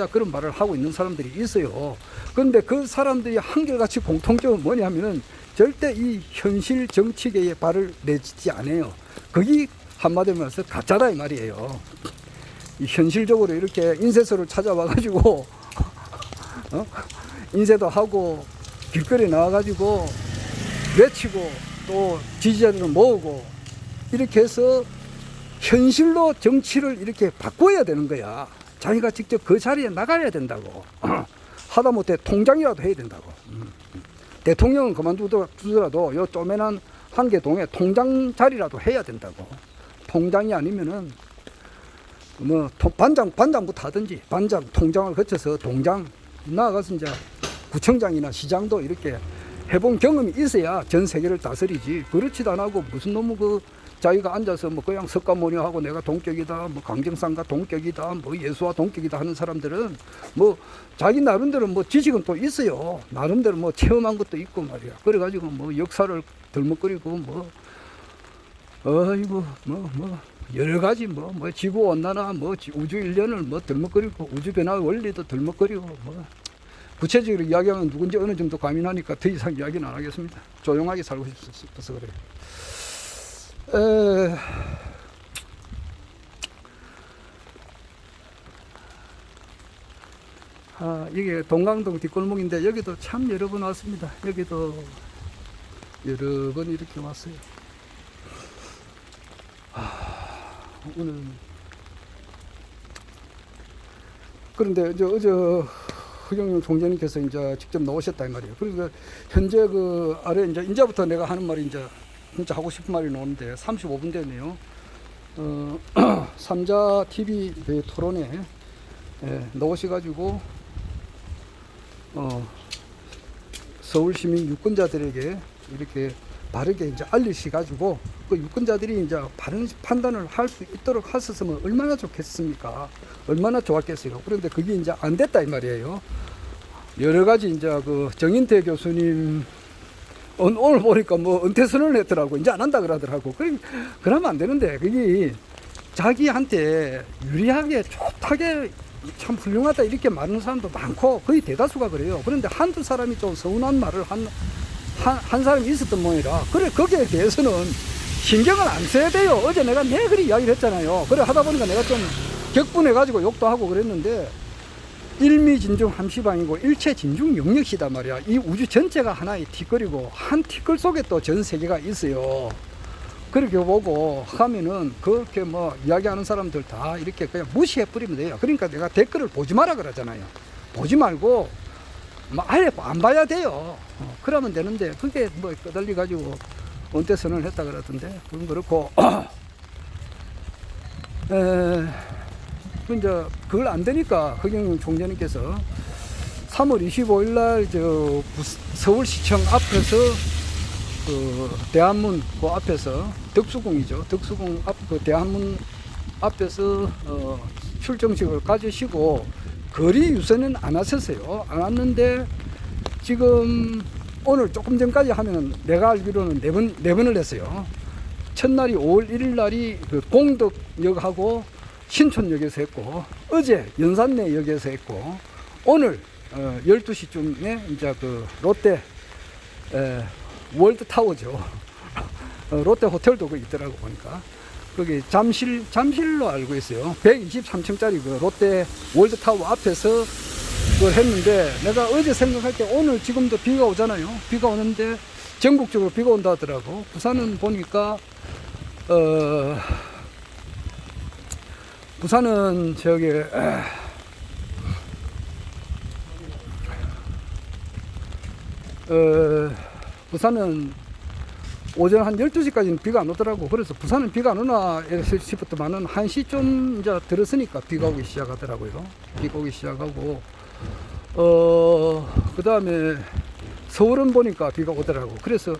그런 말을 하고 있는 사람들이 있어요. 그런데 그 사람들이 한결같이 공통점은 뭐냐면은, 절대 이 현실 정치계에 발을 내딛지 않아요. 거기 한마디로 말해서 가짜다 이 말이에요. 이 현실적으로 이렇게 인쇄소를 찾아와가지고 인쇄도 하고 길거리에 나와가지고 외치고 또 지지자들을 모으고 이렇게 해서 현실로 정치를 이렇게 바꿔야 되는 거야. 자기가 직접 그 자리에 나가야 된다고. 하다못해 통장이라도 해야 된다고. 대통령은 그만두더라도 요 쪼매난 한계동에 통장 자리라도 해야 된다고. 통장이 아니면은 뭐 반장부터 하든지, 통장을 거쳐서 동장 나아가서 이제 구청장이나 시장도 이렇게 해본 경험이 있어야 전 세계를 다스리지. 그렇지도 않고 무슨 놈의 그 자기가 앉아서 뭐 그냥 석가모니하고 내가 동격이다, 뭐 강정상과 동격이다, 뭐 예수와 동격이다 하는 사람들은 뭐 자기 나름대로 뭐 지식은 또 있어요. 나름대로 뭐 체험한 것도 있고 말이야. 그래가지고 뭐 역사를 덜먹거리고 뭐 어이구 뭐 여러 가지 뭐 지구 온난화 뭐 우주 일련을 뭐 덜먹거리고 우주 변화 원리도 덜먹거리고 뭐 구체적으로 이야기하면 누군지 어느 정도 감이 나니까 더 이상 이야기는 안 하겠습니다. 조용하게 살고 싶어서 그래요. 이게 동강동 뒷골목인데 여기도 참 여러 번 왔습니다. 여기도 여러 번 이렇게 왔어요. 오늘 그런데 이제 어제 허경영 총재님께서 이제 직접 나오셨다 이 말이에요. 그러니까 현재 그 아래 이제부터 내가 하는 말이 이제 진짜 하고 싶은 말이 나오는데 35분 됐네요. 삼자 TV 토론에 나오셔가지고 서울 시민 유권자들에게 이렇게 바르게 이제 알리셔가지고 그 유권자들이 이제 바른 판단을 할 수 있도록 하셨으면 얼마나 좋겠습니까? 얼마나 좋았겠어요. 그런데 그게 이제 안 됐다 이 말이에요. 여러 가지 이제 그 정인태 교수님 오늘 보니까 뭐 은퇴 선언을 했더라고. 이제 안 한다 그러더라고. 그러면 안 되는데 그게 자기한테 유리하게 좋다게 참 훌륭하다 이렇게 말하는 사람도 많고 거의 대다수가 그래요. 그런데 한두 사람이 좀 서운한 말을 한 사람이 있었던 모양이라 그래 거기에 대해서는 신경을 안 써야 돼요. 어제 내가 그리 이야기를 했잖아요. 그래 하다 보니까 내가 좀 격분해 가지고 욕도 하고 그랬는데 일미진중 함시방이고 일체진중 영역이다 말이야. 이 우주 전체가 하나의 티끌이고 한 티끌 속에 또 전 세계가 있어요. 그렇게 보고 하면은 그렇게 뭐 이야기하는 사람들 다 이렇게 그냥 무시해 버리면 돼요. 그러니까 내가 댓글을 보지 마라 그러잖아요. 보지 말고 뭐 아예 안 봐야 돼요. 그러면 되는데 그게 뭐 끄달리 가지고 은퇴 선언을 했다 그러던데 그건 그렇고 이제 그걸 안 되니까 허경영 총재님께서 3월 25일 날 서울시청 앞에서 그 대한문 그 앞에서 덕수궁이죠. 덕수궁 앞 그 대한문 앞에서 출정식을 가지시고 거리 유세는 안 하셨어요. 안 왔는데 지금 오늘 조금 전까지 하면 내가 알기로는 네 번을 했어요. 첫날이 5월 1일 날이 그 공덕역하고 신촌역에서 했고 어제 연산내역에서 했고 오늘 12시쯤에 이제 그 롯데 월드타워죠. 롯데 호텔도 거기 있더라고 보니까 거기 잠실로 알고 있어요. 123층짜리 그 롯데 월드타워 앞에서 그걸 했는데 내가 어제 생각할 때 오늘 지금도 비가 오잖아요. 비가 오는데 전국적으로 비가 온다 하더라고. 부산은 보니까 부산은 부산은 오전 한 12시까지는 비가 안 오더라고. 그래서 부산은 비가 안 오나 싶었더만은 1시쯤 이제 들었으니까 비가 오기 시작하더라고요. 비가 오기 시작하고 그 다음에 서울은 보니까 비가 오더라고. 그래서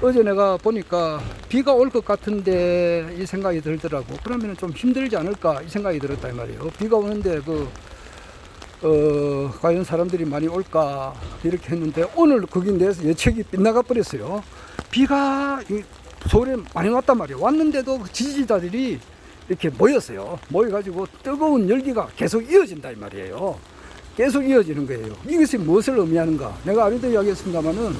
어제 내가 보니까 비가 올 것 같은데 이 생각이 들더라고. 그러면 좀 힘들지 않을까 이 생각이 들었다 이 말이에요. 비가 오는데 과연 사람들이 많이 올까 이렇게 했는데 오늘 거기 내에서 예측이 빗나가 버렸어요. 비가 서울에 많이 왔단 말이에요. 왔는데도 지지자들이 이렇게 모였어요. 모여가지고 뜨거운 열기가 계속 이어진다 이 말이에요. 계속 이어지는 거예요. 이것이 무엇을 의미하는가? 내가 아래도 이야기했습니다만은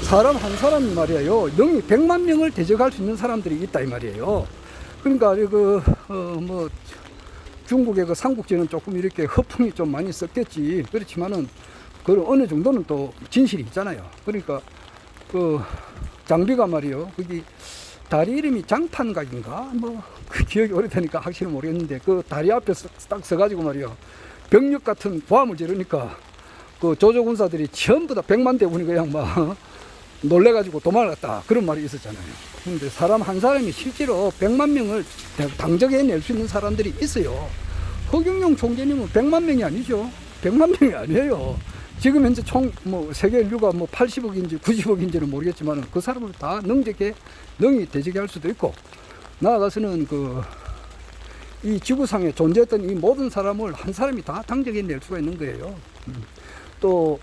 사람 한 사람이 말이에요. 영이 100만 명을 대적할 수 있는 사람들이 있다 이 말이에요. 그러니까 뭐 중국의 그 삼국지는 조금 이렇게 허풍이 좀 많이 썼겠지. 그렇지만은 그 어느 정도는 또 진실이 있잖아요. 그러니까 그 장비가 말이요. 거기 다리 이름이 장판각인가? 뭐 그 기억이 오래되니까 확실히 모르겠는데 그 다리 앞에 딱 서가지고 말이요. 병력 같은 고함을 지르니까 그 조조군사들이 전부 다 100만 대군이 그냥 막 놀래가지고 도망갔다. 그런 말이 있었잖아요. 그런데 사람 한 사람이 실제로 100만 명을 당적해낼 수 있는 사람들이 있어요. 허경영 총재님은 100만 명이 아니죠. 100만 명이 아니에요. 지금 현재 총 뭐 세계 인류가 뭐 80억인지 90억인지는 모르겠지만 그 사람을 다 능히 대적해 할 수도 있고, 나아가서는 이 지구상에 존재했던 이 모든 사람을 한 사람이 다 당적해 낼 수가 있는 거예요. 또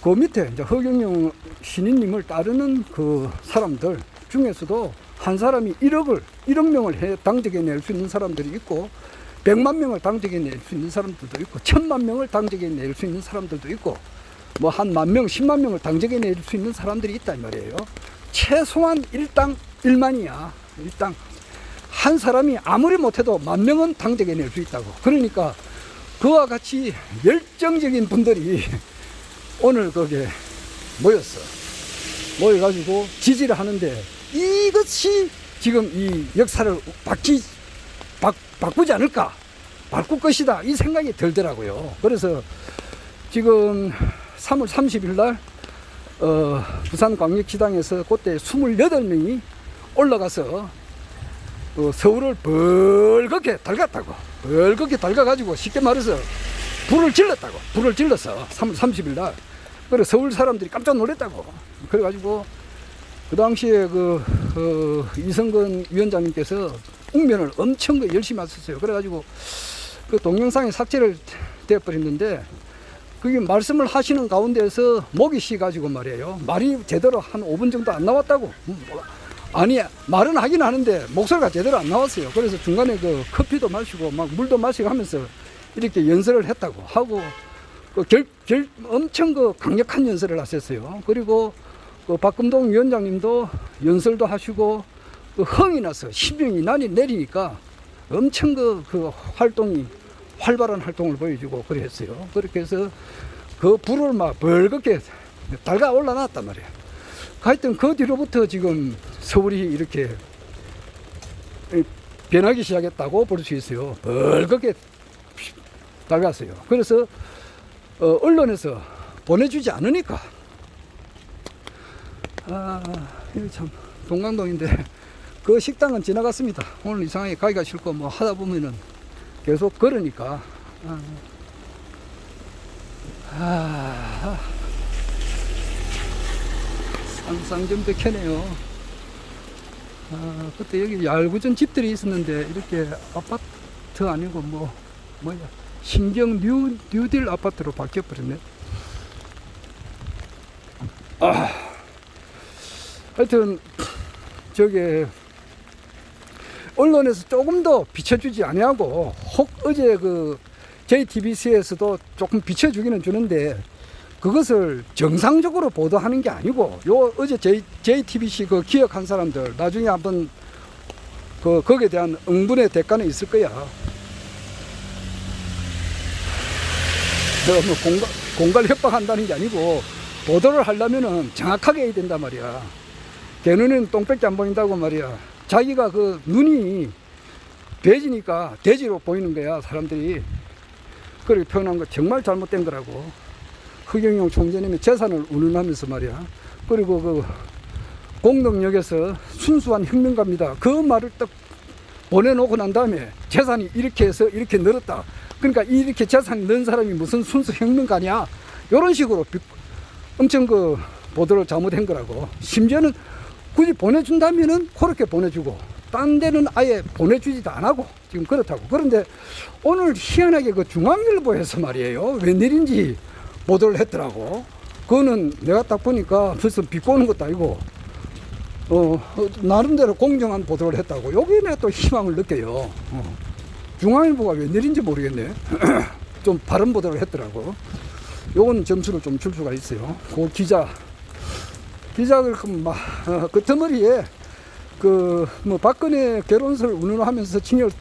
그 밑에 이제 허경영 신인님을 따르는 그 사람들 중에서도 한 사람이 1억 명을 당적해 낼 수 있는 사람들이 있고, 100만 명을 당적해 낼 수 있는 사람들도 있고, 1000만 명을 당적해 낼 수 있는 사람들도 있고, 뭐 한 10,000명, 10만 명을 당적해 낼 수 있는 사람들이 있단 말이에요. 최소한 1당 1만이야. 1당. 한 사람이 아무리 못해도 10,000명은 당적해 낼 수 있다고. 그러니까 그와 같이 열정적인 분들이 오늘 거기에 모여가지고 지지를 하는데, 이것이 지금 이 역사를 바꾸지 않을까, 바꿀 것이다, 이 생각이 들더라고요. 그래서 지금 3월 30일 날 부산광역시당에서 그때 28명이 올라가서 서울을 벌겋게 달가가지고 쉽게 말해서 불을 질렀어. 3월 30일 날. 그래 서울 사람들이 깜짝 놀랐다고. 그래가지고 그 당시에 이성근 위원장님께서 웅변을 엄청 열심히 하셨어요. 그래가지고 그 동영상이 삭제를 되어버렸는데, 그게 말씀을 하시는 가운데에서 목이 쉬가지고 말이에요. 말이 제대로 한 5분 정도 안 나왔다고. 아니, 말은 하긴 하는데 목소리가 제대로 안 나왔어요. 그래서 중간에 커피도 마시고 막 물도 마시고 하면서 이렇게 연설을 했다고 하고, 엄청 강력한 연설을 하셨어요. 그리고 박금동 위원장님도 연설도 하시고, 흥이 나서 심령이 내리니까 엄청 활발한 활동을 보여주고 그랬어요. 그렇게 해서 그 불을 막 벌겋게 달가 올라놨단 말이에요. 하여튼 그 뒤로부터 지금 서울이 이렇게 변하기 시작했다고 볼 수 있어요. 벌겋게 달갔어요. 그래서 언론에서 보내주지 않으니까, 이거 참 동강동인데 그 식당은 지나갔습니다. 오늘 이상하게 가기가 싫고 뭐 하다 보면은 계속 걸으니까 쌍쌍점백해네요. 그때 여기 얄궂은 집들이 있었는데 이렇게 아파트 아니고 뭐야 신경 뉴딜 아파트로 바뀌어버렸네. 하여튼 저게 언론에서 조금 더 비춰주지 아니하고, 혹 어제 JTBC에서도 조금 비춰주기는 주는데 그것을 정상적으로 보도하는 게 아니고, 어제 JTBC 기억한 사람들 나중에 한번 거기에 대한 응분의 대가는 있을 거야. 내가 뭐 공갈 협박한다는 게 아니고, 보도를 하려면은 정확하게 해야 된단 말이야. 개눈은 똥밖에 안 보인다고 말이야. 자기가 눈이 돼지니까 돼지로 보이는 거야, 사람들이. 그렇게 표현한 거 정말 잘못된 거라고. 허경영 총재님의 재산을 운운하면서 말이야. 그리고 공덕역에서 순수한 혁명가입니다, 그 말을 딱 보내놓고 난 다음에 재산이 이렇게 해서 이렇게 늘었다. 그러니까 이렇게 재산이 는 사람이 무슨 순수 혁명가냐, 이런 식으로 엄청 보도를 잘못한 거라고. 심지어는 굳이 보내준다면은 그렇게 보내주고, 딴 데는 아예 보내주지도 안 하고 지금 그렇다고. 그런데 오늘 희한하게 중앙일보에서 말이에요, 웬일인지 보도를 했더라고. 그거는 내가 딱 보니까 무슨 비꼬는 것도 아니고 나름대로 공정한 보도를 했다고. 여기에 내가 또 희망을 느껴요. 중앙일보가 웬일인지 모르겠네. 좀 바른 보도를 했더라고. 요건 점수를 좀 줄 수가 있어요. 그 기자를 그 덩어리에 박근혜 결혼설 운운하면서 징역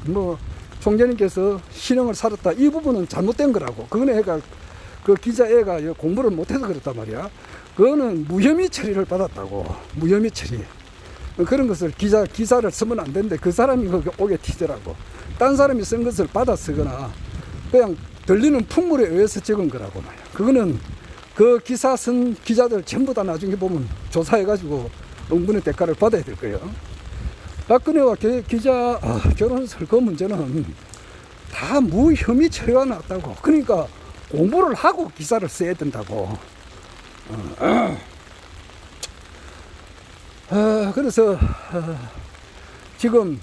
총재님께서 신형을 살았다, 이 부분은 잘못된 거라고. 그건 애가 기자 애가 공부를 못해서 그랬단 말이야. 그거는 무혐의 처리를 받았다고. 무혐의 처리. 그런 것을 기사를 쓰면 안 되는데 그 사람이 거기 오게 튀더라고. 딴 사람이 쓴 것을 받아 쓰거나 그냥 들리는 풍물에 의해서 적은 거라고 말이야. 그거는 그 기사 쓴 기자들 전부 다 나중에 보면 조사해가지고 응분의 대가를 받아야 될 거예요. 박근혜와 기자 결혼설 그 문제는 다 무혐의 처리가 났다고. 그러니까 공부를 하고 기사를 써야 된다고. 그래서 지금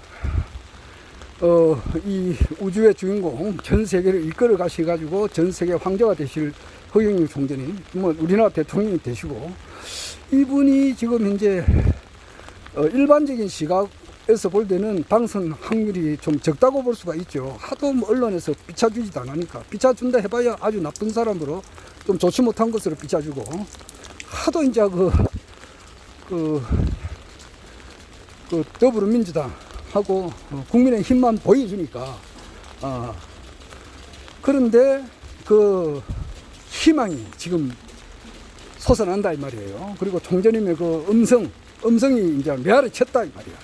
이 우주의 주인공, 전 세계를 이끌어 가셔가지고 전 세계 황제가 되실 허경영 총재님, 뭐 우리나라 대통령이 되시고, 이분이 지금 현재 일반적인 시각에서 볼 때는 당선 확률이 좀 적다고 볼 수가 있죠. 하도 뭐 언론에서 비춰주지도 않으니까. 비춰준다 해봐야 아주 나쁜 사람으로, 좀 좋지 못한 것으로 비춰주고, 하도 이제 그 더불어민주당하고 국민의힘만 보여주니까, 그런데 그 희망이 지금 솟아난다 이 말이에요. 그리고 총재님의 그 음성이 이제 메아리 쳤다 이 말이야.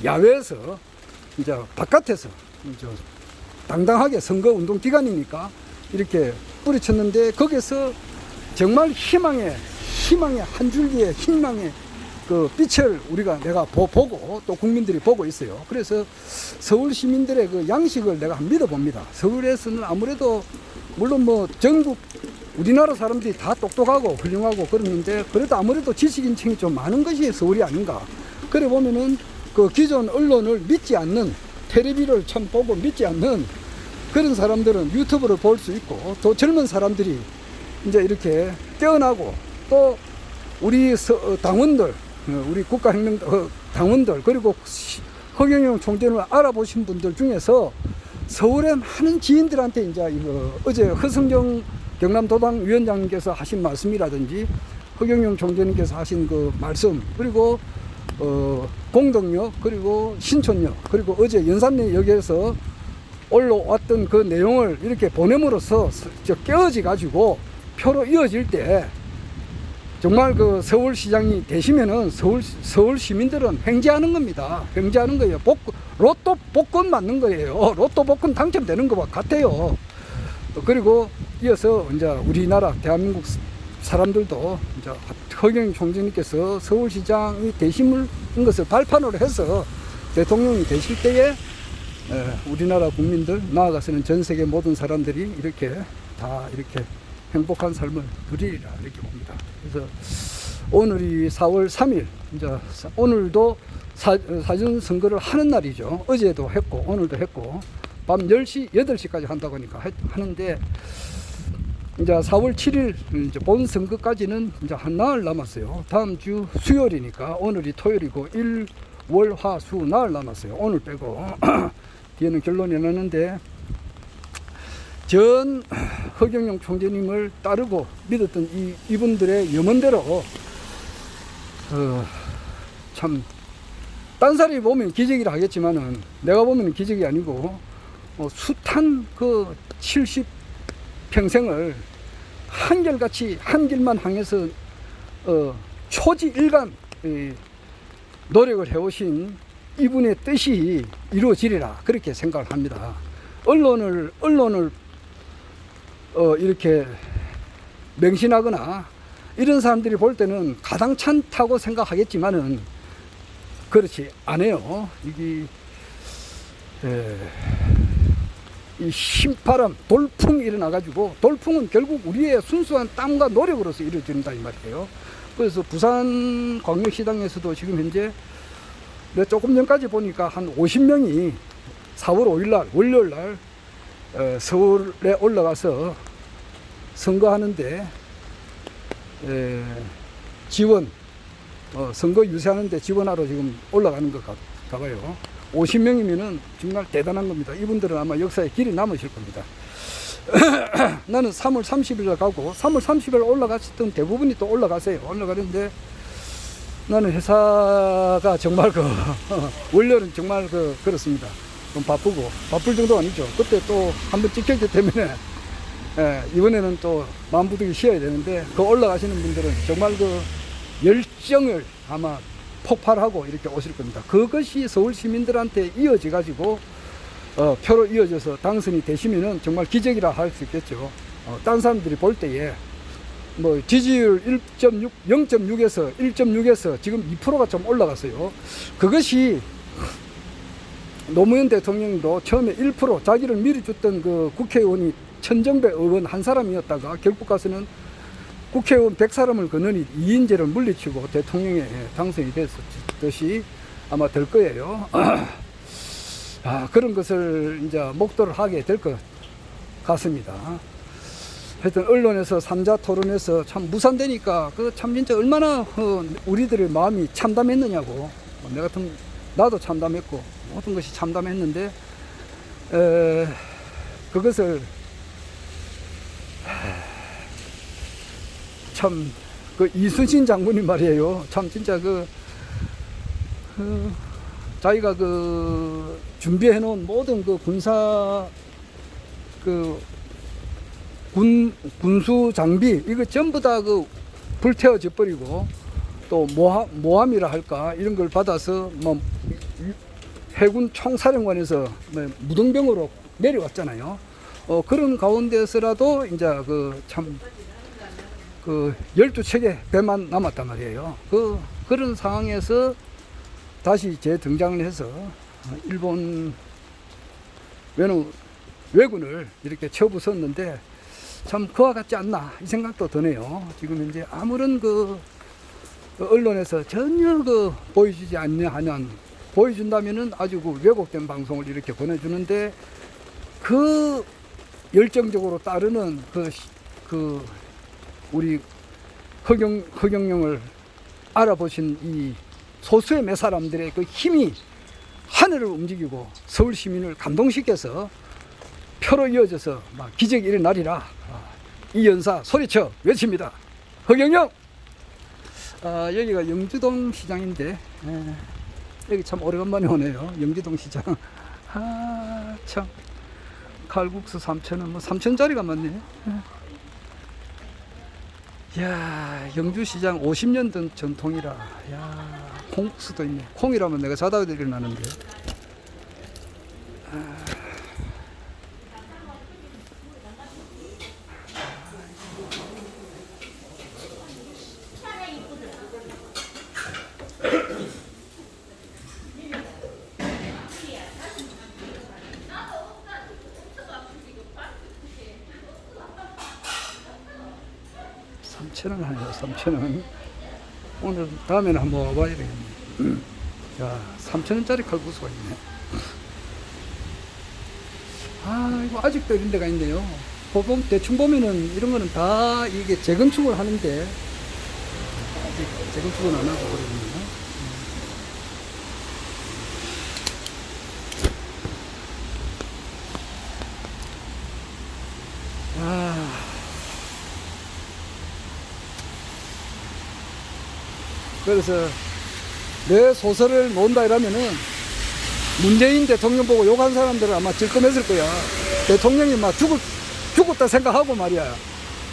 야외에서 이제 바깥에서 이제 당당하게 선거 운동 기간이니까 이렇게 뿌리쳤는데, 거기서 정말 희망의 한 줄기의 희망의 그 빛을 내가 보고 또 국민들이 보고 있어요. 그래서 서울 시민들의 그 양식을 내가 믿어봅니다. 서울에서는 아무래도 물론 뭐 전국 우리나라 사람들이 다 똑똑하고 훌륭하고 그러는데, 그래도 아무래도 지식인층이 좀 많은 것이 서울이 아닌가. 그래 보면은 그 기존 언론을 믿지 않는, 텔레비를 참 보고 믿지 않는 그런 사람들은 유튜브를 볼 수 있고, 또 젊은 사람들이 이제 이렇게 뛰어나고, 또 우리 당원들, 우리 국가혁명 당원들, 그리고 허경영 총재를 알아보신 분들 중에서 서울의 많은 지인들한테 이제 어제 허성정 경남도당 위원장님께서 하신 말씀이라든지 허경영 총재님께서 하신 그 말씀, 그리고 공덕역, 그리고 신촌역, 그리고 어제 연산역에서 올라왔던 그 내용을 이렇게 보냄으로써 깨어지 가지고 표로 이어질 때, 정말 그 서울시장이 되시면은 서울 시민들은 횡재하는 겁니다. 횡재하는 거예요. 로또 복권 맞는 거예요. 로또 복권 당첨되는 것과 같아요. 그리고 이어서 이제 우리나라 대한민국 사람들도 이제 허경영 총재님께서 서울시장이 되신 것을 발판으로 해서 대통령이 되실 때에 우리나라 국민들, 나아가서는 전 세계 모든 사람들이 이렇게 다 이렇게 행복한 삶을 누리리라 이렇게 봅니다. 그래서 오늘이 4월 3일, 이제 오늘도 사전 선거를 하는 날이죠. 어제도 했고 오늘도 했고 밤 10시, 8시까지 한다고 하니까 하는데, 이제 4월 7일 이제 본 선거까지는 이제 한 나흘 남았어요. 다음 주 수요일이니까 오늘이 토요일이고 일, 월, 화, 수 나흘 남았어요. 오늘 빼고 뒤에는 결론이 났는데, 전 허경영 총재님을 따르고 믿었던 이분들의 염원대로 참 딴 사람이 보면 기적이라 하겠지만은 내가 보면 기적이 아니고 숱한 그 70평생을 한결같이 한 길만 향해서 초지일관 노력을 해오신 이분의 뜻이 이루어지리라 그렇게 생각을 합니다. 언론을 이렇게 맹신하거나 이런 사람들이 볼 때는 가당찮다고 생각하겠지만은 그렇지 않아요. 이 신바람, 돌풍이 일어나가지고, 돌풍은 결국 우리의 순수한 땀과 노력으로서 이루어진다 이 말이에요. 그래서 부산광역시당에서도 지금 현재 내가 조금 전까지 보니까 한 50명이 4월 5일날 월요일날 서울에 올라가서 선거하는데 지원, 선거 유세하는데 지원하러 지금 올라가는 것 같아요. 50명이면은 정말 대단한 겁니다. 이분들은 아마 역사에 길이 남으실 겁니다. 나는 3월 30일 가고 3월 30일 올라갔던 대부분이 또 올라가세요. 올라가는데 나는 회사가 정말 월요일은 정말 그렇습니다. 좀 바쁠 정도가 아니죠. 그때 또 한번 찍혔기 때문에 이번에는 또 마음 부득이 쉬어야 되는데, 올라가시는 분들은 정말 열정을 아마 폭발하고 이렇게 오실 겁니다. 그것이 서울 시민들한테 이어져 가지고 표로 이어져서 당선이 되시면은 정말 기적이라 할 수 있겠죠. 딴 사람들이 볼 때에 뭐 지지율 0.6에서 1.6에서 지금 2%가 좀 올라갔어요. 그것이 노무현 대통령도 처음에 1% 자기를 밀어줬던 그 국회의원이 천정배 의원 한 사람이었다가 결국 가서는 국회의원 100사람을 거느니 이인재를 물리치고 대통령에 당선이 됐었듯이 아마 될 거예요. 그런 것을 이제 목도를 하게 될 것 같습니다. 하여튼 언론에서 삼자 토론에서 참 무산되니까 그 참 진짜 얼마나 우리들의 마음이 참담했느냐고. 내 같은 나도 참담했고 모든 것이 참담했는데 그것을 참 그 이순신 장군이 말이에요. 참 진짜 자기가 그 준비해 놓은 모든 그 군사 군수 장비 이거 전부 다 그 불태워져 버리고 또 모함이라 할까 이런 걸 받아서 뭐 해군 총사령관에서 뭐 무등병으로 내려왔잖아요. 그런 가운데서라도 이제 그 12척의 배만 남았단 말이에요. 그런 상황에서 다시 재등장을 해서 일본 왜군을 이렇게 쳐부쉈는데 참 그와 같지 않나 이 생각도 드네요. 지금 현재 아무런 그 언론에서 전혀 보여주지 않냐 하면 보여준다면은 아주 그 왜곡된 방송을 이렇게 보내주는데 그 열정적으로 따르는 우리 허경영을 알아보신 이 소수의 몇 사람들의 그 힘이 하늘을 움직이고 서울 시민을 감동시켜서 표로 이어져서 막 기적이 일어나리라 이 연사 소리쳐 외칩니다. 허경영! 여기가 영주동 시장인데 여기 참 오래간만에 오네요. 영주동 시장. 참 칼국수 3,000원 뭐 3,000짜리가 많네. 이야, 영주시장 50년 된 전통이라. 야, 콩국수도 있네. 콩이라면 내가 자다 일어나는데. 3,000원 하네요. 3,000원. 오늘 다음에는 한번 와봐야 되겠네. 야, 3,000원짜리 칼국수가 있네. 이거 아직도 이런 데가 있네요. 대충 보면은 이런 거는 다 이게 재건축을 하는데 아직 재건축은 안 하고 그러거든요. 그래서 내 소설을 놓는다 이러면은 문재인 대통령 보고 욕한 사람들은 아마 질끔했을 거야. 대통령이 막 죽었다 생각하고 말이야.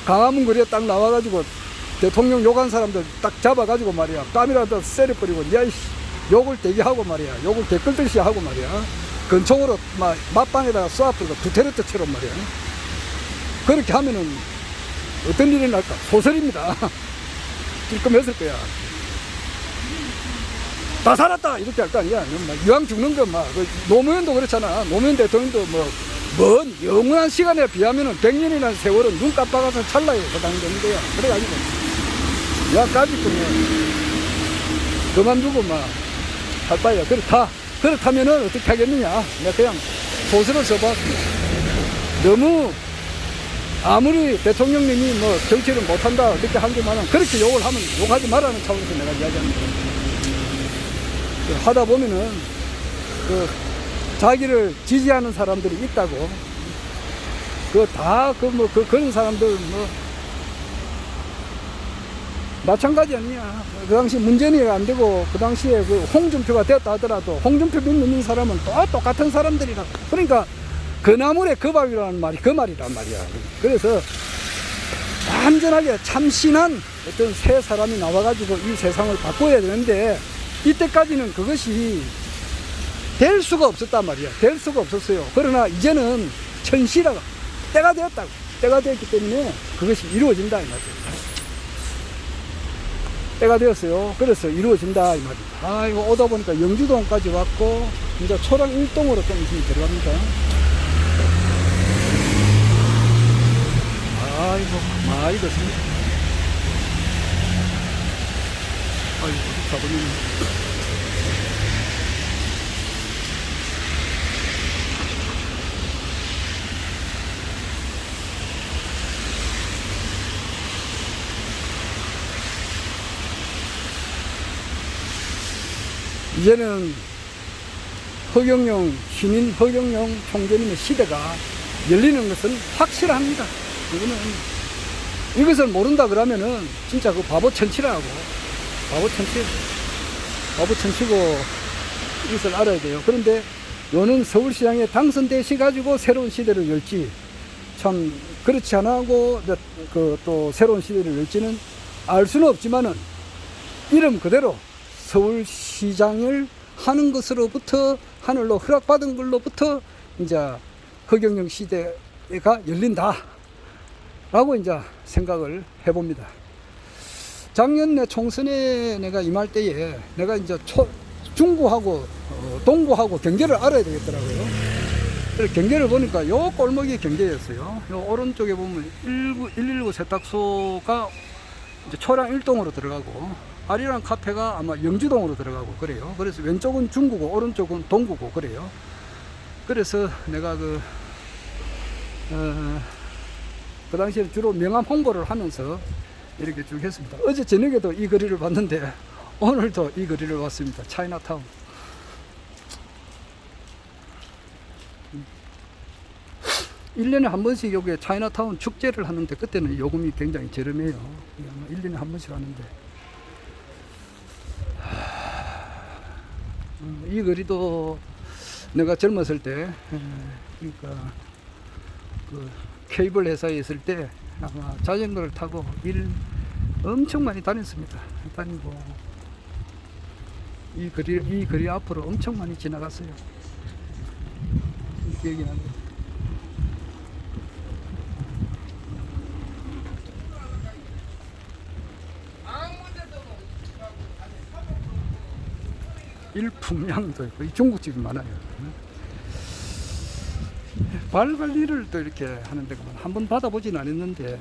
강화문 거리에 딱 나와가지고 대통령 욕한 사람들 딱 잡아가지고 말이야. 땀이라도 세려버리고, 야, 욕을 대기하고 말이야. 욕을 댓글듯이 하고 말이야. 권총으로 막 맞방에다가 쏘아버리고 두테르트처럼 말이야. 그렇게 하면은 어떤 일이 날까? 소설입니다. 질끔했을 거야. 다 살았다! 이렇게 할 거 아니야. 이왕 죽는 거 막, 노무현도 그렇잖아. 노무현 대통령도 먼 영원한 시간에 비하면은 100년이라는 세월은 눈 깜빡아서 찰나에 해당되는 거야. 그래가지고, 야, 까짓거면 그만두고 막, 할 바야. 그렇다면은 어떻게 하겠느냐. 내가 그냥 소설을 써봤습니다. 너무, 아무리 대통령님이 정치를 못한다, 어떻게 한게만은 그렇게 욕을 하면 욕하지 말라는 차원에서 내가 이야기하는 거야. 하다 보면은 자기를 지지하는 사람들이 있다고 그런 사람들 마찬가지 아니야. 그 당시 문재인이 안 되고 그 당시에 홍준표가 되었다 하더라도 홍준표 믿는 사람은 또 똑같은 사람들이라. 그러니까 그나물의 그 밥이라는 말이 그 말이란 말이야. 그래서 완전하게 참신한 어떤 새 사람이 나와가지고 이 세상을 바꿔야 되는데 이때까지는 그것이 될 수가 없었단 말이야. 될 수가 없었어요. 그러나 이제는 천시라가 때가 되었다고. 때가 되었기 때문에 그것이 이루어진다 이 말이야. 때가 되었어요. 그래서 이루어진다 이 말이야. 이거 오다 보니까 영주동까지 왔고 이제 초랑 1동으로 좀 있으면 들어갑니다. 아이고, 많이 걷습니다. 아이고, 사부님. 이제는 신인 허경영 총재님의 시대가 열리는 것은 확실합니다. 이것을 모른다 그러면은 진짜 그 바보 천치라고. 바보 천치고 이것을 알아야 돼요. 그런데 너는 서울시장에 당선되셔가지고 새로운 시대를 열지, 참 그렇지 않아 하고 또 새로운 시대를 열지는 알 수는 없지만은 이름 그대로 서울시장을 하는 것으로부터 하늘로 허락받은 걸로부터 이제 허경영 시대가 열린다 라고 이제 생각을 해봅니다. 작년에 총선에 내가 임할 때에 내가 이제 중구하고 동구하고 경계를 알아야 되겠더라고요. 그래서 경계를 보니까 요 골목이 경계였어요. 요 오른쪽에 보면 119 세탁소가 이제 초량 1동으로 들어가고 아리랑 카페가 아마 영주동으로 들어가고 그래요. 그래서 왼쪽은 중구고 오른쪽은 동구고 그래요. 그래서 내가 그 당시에 주로 명함 홍보를 하면서 이렇게 쭉 했습니다. 어제 저녁에도 이 거리를 봤는데 오늘도 이 거리를 봤습니다. 차이나타운. 일 년에 한 번씩 여기에 차이나타운 축제를 하는데 그때는 요금이 굉장히 저렴해요. 1년에 한 번씩 하는데 이 거리도 내가 젊었을 때 그러니까 그 케이블 회사에 있을 때 아마 자전거를 타고 일 엄청 많이 다녔습니다. 다니고 이 거리 앞으로 엄청 많이 지나갔어요. 기억이 나네요. 일품양도 있고 중국집이 많아요. 발 관리를 또 이렇게 하는데 한번 받아보진 않았는데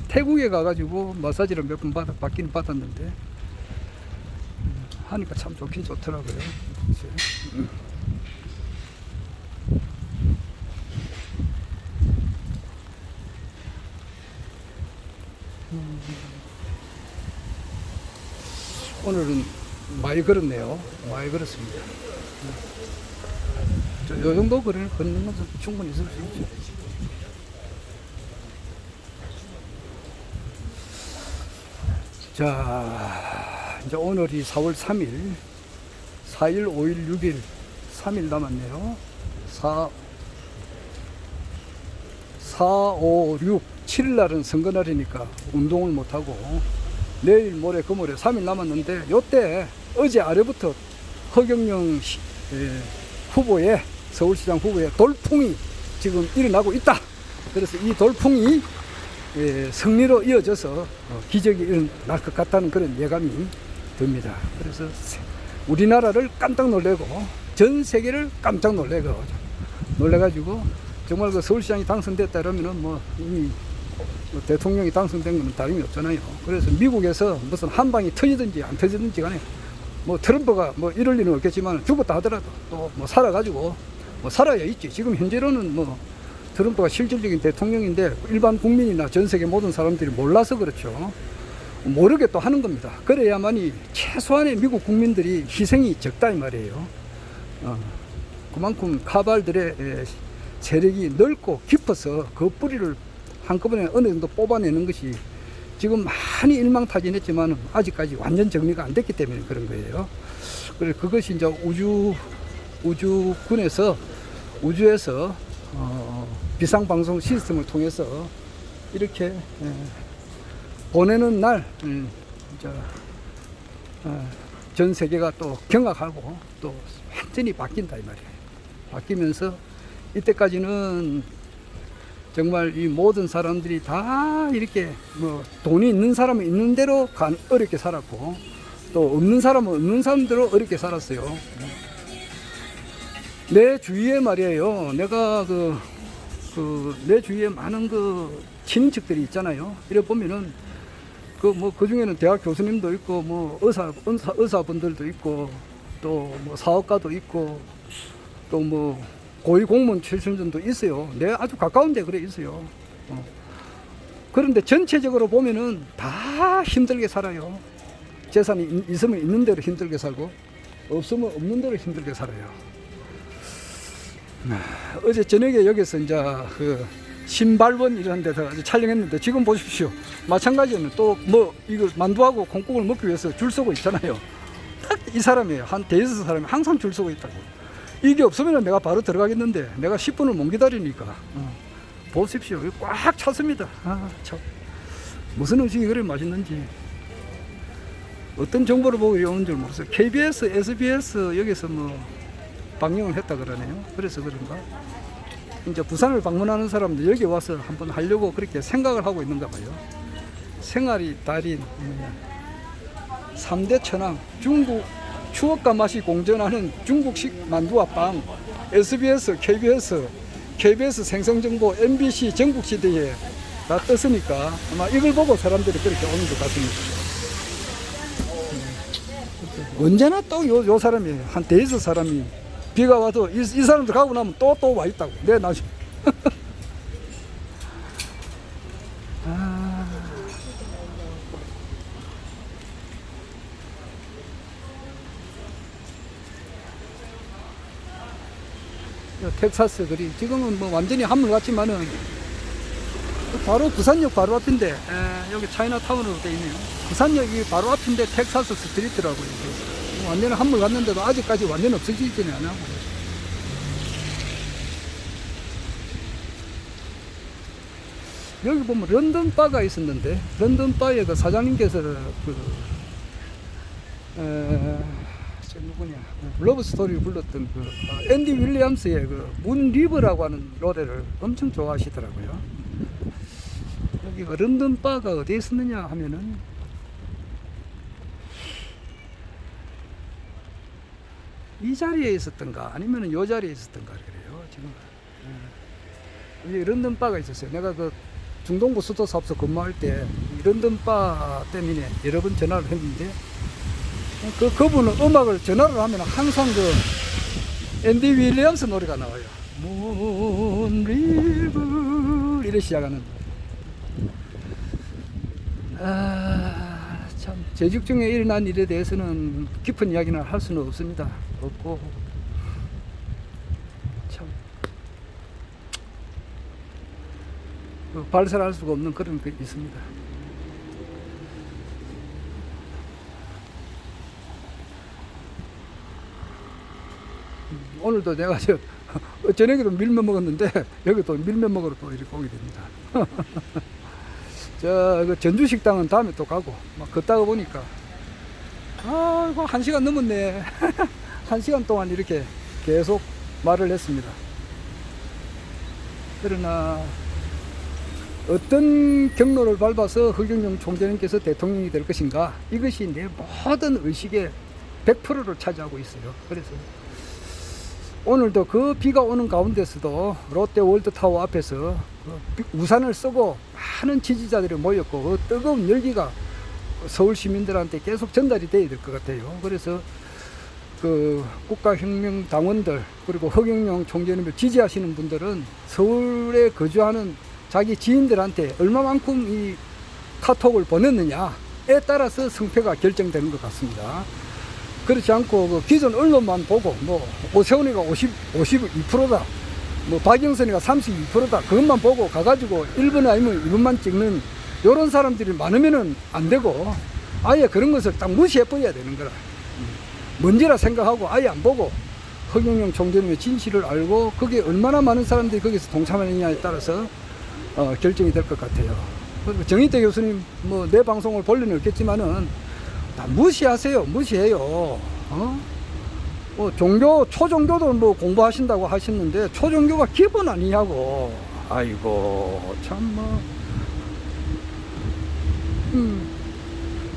태국에 가가지고 마사지를 몇 번 받긴 받았는데 하니까 참 좋긴 좋더라고요. 오늘은 많이 걸었네요. 많이 걸었습니다. 요 정도 거리를 걷는 것은 충분히 있을 수 있죠. 자, 이제 오늘이 4월 3일, 4일, 5일, 6일, 3일 남았네요. 4, 5, 6, 7일 날은 선거날이니까 운동을 못하고 내일, 모레, 금요일에 3일 남았는데 요때 어제 아래부터 허경영 후보의 서울시장 후보의 돌풍이 지금 일어나고 있다. 그래서 이 돌풍이 승리로 이어져서 기적이 일어날 것 같다는 그런 예감이 듭니다. 그래서 우리나라를 깜짝 놀래고 전 세계를 깜짝 놀래가지고 정말 그 서울시장이 당선됐다 그러면은 뭐 이미 대통령이 당선된 건 다름이 없잖아요. 그래서 미국에서 무슨 한 방이 터지든지 안 터지든지 간에 뭐 트럼프가 뭐 이럴 일은 없겠지만 죽었다 하더라도 또 뭐 살아가지고 뭐 살아야 있지. 지금 현재로는 뭐 트럼프가 실질적인 대통령인데 일반 국민이나 전 세계 모든 사람들이 몰라서 그렇죠. 모르게 또 하는 겁니다. 그래야만이 최소한의 미국 국민들이 희생이 적다 이 말이에요. 그만큼 카발들의 세력이 넓고 깊어서 그 뿌리를 한꺼번에 어느 정도 뽑아내는 것이 지금 많이 일망타진했지만 아직까지 완전 정리가 안 됐기 때문에 그런 거예요. 그래서 그것이 이제 우주에서 비상방송 시스템을 통해서 이렇게 보내는 날 전 세계가 또 경악하고 또 완전히 바뀐다 이 말이에요. 바뀌면서 이때까지는 정말 이 모든 사람들이 다 이렇게 뭐 돈이 있는 사람은 있는 대로 어렵게 살았고 또 없는 사람은 없는 사람대로 어렵게 살았어요. 내 주위에 말이에요. 내가 그 그 내 주위에 많은 그 친인척들이 있잖아요. 이래 보면은 그 중에는 대학 교수님도 있고 뭐 의사분들도 있고 또 뭐 사업가도 있고 또 뭐 고위 공무원 출신들도 있어요. 내 아주 가까운 데 그래 있어요. 그런데 전체적으로 보면은 다 힘들게 살아요. 재산이 있으면 있는 대로 힘들게 살고 없으면 없는 대로 힘들게 살아요. 어제 저녁에 여기서 이제 그 신발원 이런 데서 촬영했는데 지금 보십시오. 마찬가지는 또 뭐 이거 만두하고 콩국을 먹기 위해서 줄 서고 있잖아요. 딱 이 사람이에요. 한 대여섯 사람이 항상 줄 서고 있다고. 이게 없으면 내가 바로 들어가겠는데 내가 10분을 못 기다리니까 보십시오. 꽉 찼습니다. 참. 무슨 음식이 그래 맛있는지 어떤 정보를 보고 이리 오는 줄 모르겠어요. KBS, SBS 여기서 뭐 방영을 했다 그러네요. 그래서 그런가 이제 부산을 방문하는 사람들 여기 와서 한번 하려고 그렇게 생각을 하고 있는가 봐요. 생활이 달인 3대 천왕 중국 추억과 맛이 공존하는 중국식 만두와 빵 SBS, KBS 생생정보 MBC 전국시대에 다 떴으니까 아마 이걸 보고 사람들이 그렇게 오는 것 같습니다. 언제나 또 요 사람이 한 대여섯 사람이 비가 와도 이 사람들 가고 나면 또 와 있다고. 내 나중에. 텍사스 거리 지금은 뭐 완전히 한물 같지만은 바로 부산역 바로 앞인데 여기 차이나타운으로 되어 있네요. 부산역이 바로 앞인데 텍사스 스트리트라고요. 완전히 한물 갔는데도 아직까지 완전 없어지지는 않아. 여기 보면 런던 바가 있었는데 런던 바에 그 사장님께서 저 누구냐 러브 스토리를 불렀던 그 앤디 윌리엄스의 그 문 리버라고 하는 노래를 엄청 좋아하시더라고요. 여기가 런던 바가 어디에 있었느냐 하면은 이 자리에 있었던가 아니면은 요 자리에 있었던가 그래요. 지금 여기 런던 바가 있었어요. 내가 그 중동부 수도 사업소 근무할 때 런던 바 때문에 여러 번 전화를 했는데 그분은 음악을 전화를 하면 항상 그 앤디 윌리엄스 노래가 나와요. Moon River 이래 시작하는. 참 재직 중에 일어난 일에 대해서는 깊은 이야기는 할 수는 없습니다. 없고 참 발설할 수가 없는 그런 게 있습니다. 오늘도 내가 저녁에도 밀면 먹었는데 여기 또 밀면 먹으러 또 이렇게 오게 됩니다. 그 전주 식당은 다음에 또 가고 막 걷다가 보니까 이거 1시간 넘었네. 1시간 동안 이렇게 계속 말을 했습니다. 그러나 어떤 경로를 밟아서 허경영 총재님께서 대통령이 될 것인가 이것이 내 모든 의식의 100%를 차지하고 있어요. 그래서 오늘도 그 비가 오는 가운데서도 롯데 월드타워 앞에서 우산을 쓰고 많은 지지자들이 모였고 그 뜨거운 열기가 서울 시민들한테 계속 전달이 돼야 될 것 같아요. 그래서 그 국가혁명당원들 그리고 허경영 총재님을 지지하시는 분들은 서울에 거주하는 자기 지인들한테 얼마만큼 이 카톡을 보냈느냐에 따라서 성패가 결정되는 것 같습니다. 그렇지 않고 그 기존 언론만 보고 뭐 오세훈이가 52%다 뭐 박영선이가 32%다 그것만 보고 가가지고 1번 아니면 2번만 찍는 요런 사람들이 많으면은 안 되고 아예 그런 것을 딱 무시해버려야 되는 거라. 뭔지라 생각하고 아예 안 보고 허경영 총재님의 진실을 알고 거기에 얼마나 많은 사람들이 거기서 동참하느냐에 따라서 결정이 될 것 같아요. 그리고 정의태 교수님 뭐 내 방송을 볼 리는 없겠지만은 다 무시하세요. 무시해요. 초종교도 뭐 공부하신다고 하셨는데 초종교가 기본 아니냐고. 아이고 참 뭐.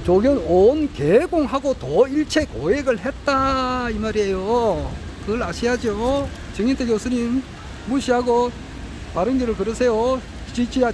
조견 온 개공하고 도일체 고액을 했다 이 말이에요. 그걸 아셔야죠. 정인태 교수님 무시하고 바른 길을 걸으세요. 지지합니다.